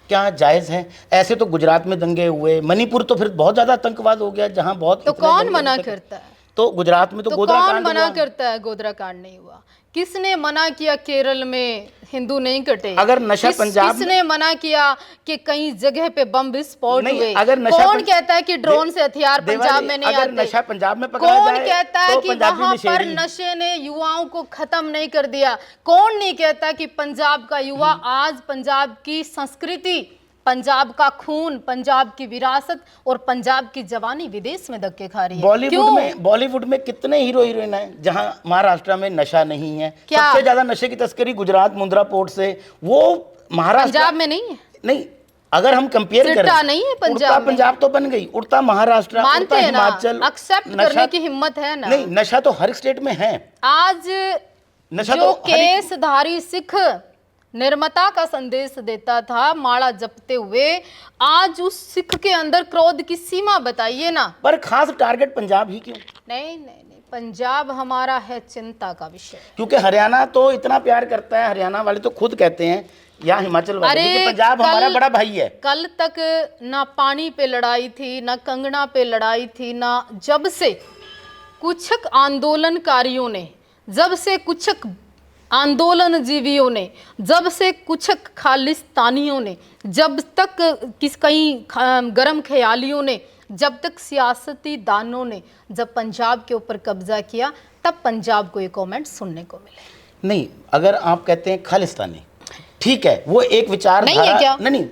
क्या जायज है? ऐसे तो गुजरात में दंगे हुए, मणिपुर तो फिर बहुत ज्यादा आतंकवाद हो गया, जहां बहुत तो इतने कौन दंगे मना होते थे। करता है? तो गुजरात में तो गोधरा कौन कांड मना हुआ। करता है? गोधरा कांड नहीं हुआ। किसने मना किया केरल में हिंदू नहीं कटे? अगर नशा पंजाब में- किसने मना किया कि कई जगह पे बम विस्फोट नहीं, हुए? अगर नशा कौन कहता है कि ड्रोन से हथियार देवा पंजाब जी, में नहीं अगर आते? नशा पंजाब में पकड़ा कौन जाए कहता है तो कि पंजाबी वहां पर नशेड़ी- नशे ने युवाओं को खत्म नहीं कर दिया? कौन नहीं कहता कि पंजाब का युवा आज पंजाब की संस्कृति, पंजाब का खून, पंजाब की विरासत और पंजाब की जवानी विदेश में धक्के खा रही है? क्यों? बॉलीवुड में कितने हीरो हीरोइन हैं जहां महाराष्ट्र में नशा नहीं है? क्या? सबसे ज्यादा नशे की तस्करी गुजरात मुंद्रा पोर्ट से, वो महाराष्ट्र पंजाब में नहीं है? नहीं। अगर हम कंपेयर करें, सिट्टा नहीं है पंजाब उड़ता में। पंजाब तो बन गई, उड़ता महाराष्ट्र, मानते उड़ता हैं ना, हिमाचल, एक्सेप्ट नशा- करने की हिम्मत है ना? नहीं, नशा तो हर स्टेट में है। आज नशा जो तो हर एक- केसधारी सिख निर्मता का संदेश देता था माला जपते हुए, आज उस सिख के अंदर क्रोध की सीमा बताइए ना। पर खास टारगेट पंजाब ही क्यों? नहीं, पंजाब हमारा है चिंता का विषय। क्योंकि हरियाणा तो इतना प्यार करता है, हरियाणा वाले तो खुद कहते हैं, या हिमाचल वाले कि पंजाब हमारा बड़ा भाई है। कल तक ना पानी पे लड़ाई थी, ना कंगना पे लड़ाई थी, ना जब से कुछक आंदोलनकारियों ने, जब से कुछक आंदोलन जीवियों ने, जब से कुछक खालिस्तानियों ने, जब तक कई गरम ख्यालियों ने, जब तक सियासती दानों ने जब पंजाब के ऊपर कब्जा किया, तब पंजाब को ये कमेंट सुनने को मिले। नहीं, अगर आप कहते हैं खालिस्तानी, ठीक है, वो एक विचार नहीं है क्या? नहीं,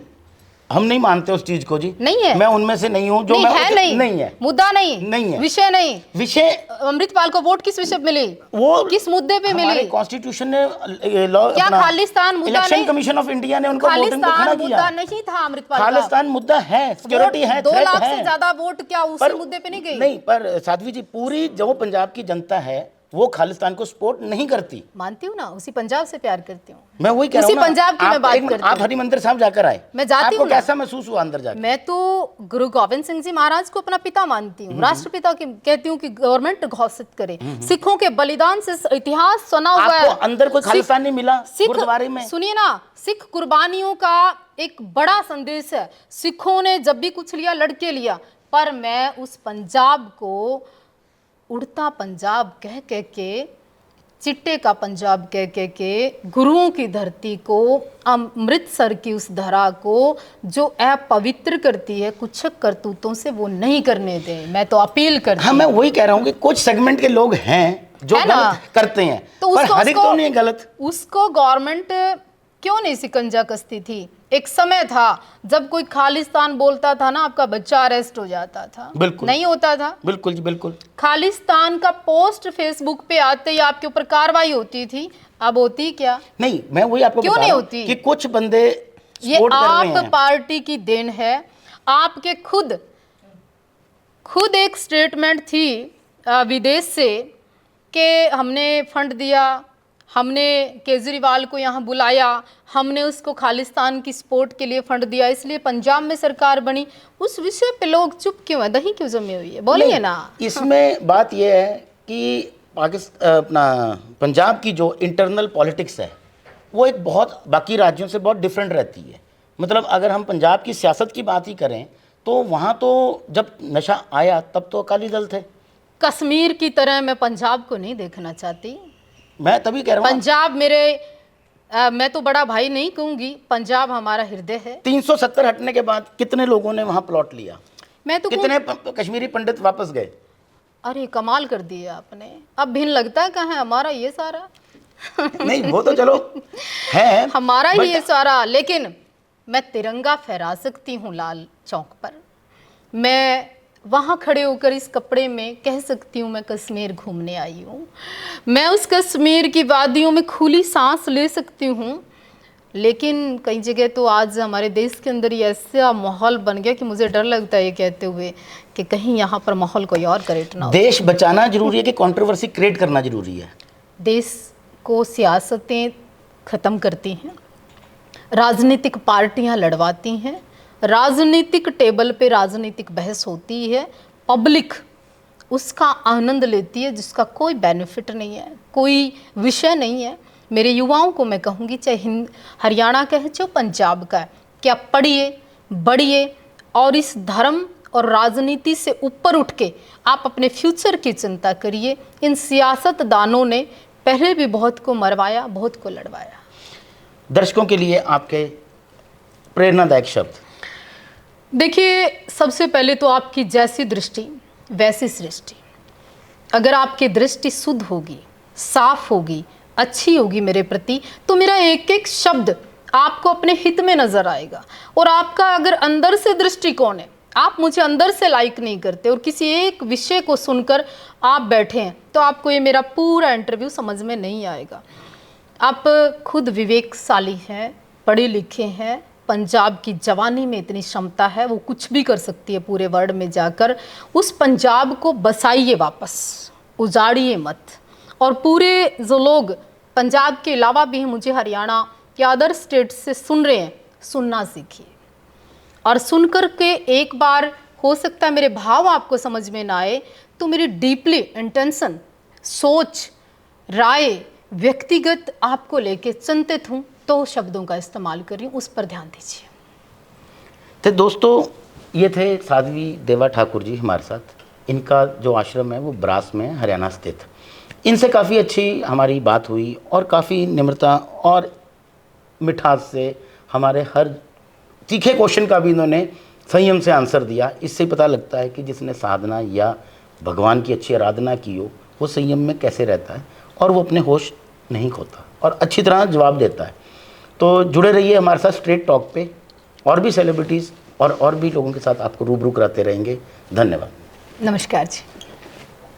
हम नहीं मानते उस चीज को जी। नहीं है, मैं उनमें से नहीं हूं जो नहीं मैं है, नहीं है, मुद्दा नहीं, नहीं है, विषय नहीं। विषय अमृतपाल को वोट किस विषय पे मिली, वो किस मुद्दे पे हमारे मिली? कॉन्स्टिट्यूशन ने लॉ, क्या खालिस्तान मुद्दा इलेक्शन नहीं? कमीशन ऑफ इंडिया ने उनको वोटिंग पे खड़ा खालिस्तान किया। मुद्दा नहीं था अमृतपाल का। खालिस्तान मुद्दा है, सिक्योरिटी है, 2 थ्रेट लाख है। से ज्यादा वोट क्या उसी मुद्दे पे नहीं गई? नहीं, पर साध्वी जी, पूरी जो पंजाब की जनता है वो खालिस्तान को सपोर्ट नहीं करती। मानती हूँ ना, उसी पंजाब से प्यार करती हूँ मैं वही कह रहा उसी हूँ ना, पंजाब की मैं बात करती आप हूँ। हरिमंदिर साहब जाकर आए, मैं जाती आपको हूँ ना। कैसा महसूस हुआ अंदर जाकर? मैं तो गुरु गोविंद सिंह जी महाराज को अपना पिता मानती हूँ, राष्ट्रपिता की कहती हूँ कि गवर्नमेंट घोषित करे। सिखों के बलिदान से इतिहास सुना हुआ है। आपको अंदर कोई खालिस्तान नहीं मिला गुरुद्वारे में? सुनिए ना, सिख कुर्बानियों का एक बड़ा संदेश है। सिखों ने जब भी कुछ लिया लड़के लिया, पर मैं उस पंजाब को उड़ता पंजाब कह कह के, चिट्टे का पंजाब कह कह के, गुरुओं की धरती को, अमृतसर की उस धरा को जो अपवित्र करती है कुछक करतूतों से, वो नहीं करने दें। मैं तो अपील करती हूं। हाँ, मैं वही कह रहा हूँ कि कुछ सेगमेंट के लोग हैं जो है ना? गलत करते हैं, तो पर हर एक तो नहीं गलत। उसको गवर्नमेंट क्यों नहीं शिकंजा कसती थी? एक समय था जब कोई खालिस्तान बोलता था ना, आपका बच्चा अरेस्ट हो जाता था। बिल्कुल नहीं होता था? बिल्कुल जी, बिल्कुल। खालिस्तान का पोस्ट फेसबुक पे आते ही आपके ऊपर कार्रवाई होती थी। अब होती क्या? नहीं, मैं वही आपको क्यों बता नहीं रहा हूं होती? कि कुछ बंदे ये सपोर्ट कर रहे आप हैं। पार्टी की देन है। आपके खुद एक स्टेटमेंट थी विदेश से कि हमने फंड दिया, हमने केजरीवाल को यहाँ बुलाया, हमने उसको खालिस्तान की सपोर्ट के लिए फंड दिया, इसलिए पंजाब में सरकार बनी। उस विषय पे लोग चुप क्यों है? दही क्यों जमी हुई है? बोलिए ना। इसमें बात यह है कि अपना पंजाब की जो इंटरनल पॉलिटिक्स है वो एक बहुत बाकी राज्यों से बहुत डिफरेंट रहती है। मतलब अगर हम पंजाब की सियासत की बात ही करें तो वहाँ तो जब नशा आया तब तो अकाली दल थे। कश्मीर की तरह मैं पंजाब को नहीं देखना चाहती। मैं तभी कह रहा हूँ, पंजाब मैं तो बड़ा भाई नहीं कहूंगी, पंजाब हमारा हृदय है। 370 हटने के बाद कितने लोगों ने वहाँ प्लॉट लिया? मैं तो कितने कश्मीरी पंडित वापस गए? अरे कमाल कर दिया आपने। अब भिन्न लगता है कहाँ है हमारा ये सारा? नहीं, वो तो चलो है हमारा ही ये सारा। लेकिन मैं तिरंगा फहरा सकती हूँ लाल चौक पर। मैं वहाँ खड़े होकर इस कपड़े में कह सकती हूँ मैं कश्मीर घूमने आई हूँ। मैं उस कश्मीर की वादियों में खुली सांस ले सकती हूँ। लेकिन कई जगह तो आज हमारे देश के अंदर ये ऐसा माहौल बन गया कि मुझे डर लगता है ये कहते हुए कि कहीं यहाँ पर माहौल कोई और क्रिएट ना हो। देश बचाना जरूरी है कि कंट्रोवर्सी क्रिएट करना जरूरी है? देश को सियासतें ख़त्म करती हैं, राजनीतिक पार्टियां लड़वाती हैं, राजनीतिक टेबल पे राजनीतिक बहस होती है, पब्लिक उसका आनंद लेती है जिसका कोई बेनिफिट नहीं है, कोई विषय नहीं है। मेरे युवाओं को मैं कहूँगी, चाहे हरियाणा का है चाहे पंजाब का है, कि आप पढ़िए बढ़िए और इस धर्म और राजनीति से ऊपर उठ के आप अपने फ्यूचर की चिंता करिए। इन सियासतदानों ने पहले भी बहुत को मरवाया, बहुत को लड़वाया। दर्शकों के लिए आपके प्रेरणादायक शब्द? देखिए, सबसे पहले तो आपकी जैसी दृष्टि वैसी सृष्टि। अगर आपकी दृष्टि शुद्ध होगी, साफ होगी, अच्छी होगी मेरे प्रति, तो मेरा एक एक शब्द आपको अपने हित में नजर आएगा। और आपका अगर अंदर से दृष्टिकोण है, आप मुझे अंदर से लाइक नहीं करते और किसी एक विषय को सुनकर आप बैठे हैं, तो आपको ये मेरा पूरा इंटरव्यू समझ में नहीं आएगा। आप खुद विवेकशाली हैं, पढ़े लिखे हैं, पंजाब की जवानी में इतनी क्षमता है, वो कुछ भी कर सकती है पूरे वर्ल्ड में जाकर। उस पंजाब को बसाइए वापस, उजाड़िए मत। और पूरे जो लोग पंजाब के अलावा भी हैं, मुझे हरियाणा या अदर स्टेट से सुन रहे हैं, सुनना सीखिए। और सुनकर के एक बार हो सकता है मेरे भाव आपको समझ में ना आए, तो मेरी डीपली इंटेंशन, सोच, राय, व्यक्तिगत आपको लेके चिंतित हूँ, तो शब्दों का इस्तेमाल कर रही हूँ, उस पर ध्यान दीजिए। तो दोस्तों, ये थे साध्वी देवा ठाकुर जी हमारे साथ। इनका जो आश्रम है वो ब्रास में हरियाणा स्थित। इनसे काफ़ी अच्छी हमारी बात हुई और काफ़ी निम्रता और मिठास से हमारे हर तीखे क्वेश्चन का भी इन्होंने संयम से आंसर दिया। इससे पता लगता है कि जिसने साधना या भगवान की अच्छी आराधना की हो वो संयम में कैसे रहता है और वो अपने होश नहीं खोता और अच्छी तरह जवाब देता है। तो जुड़े रहिए हमारे साथ स्ट्रेट टॉक पे। और भी सेलिब्रिटीज़ और भी लोगों के साथ आपको रूबरू कराते रहेंगे। धन्यवाद। नमस्कार जी।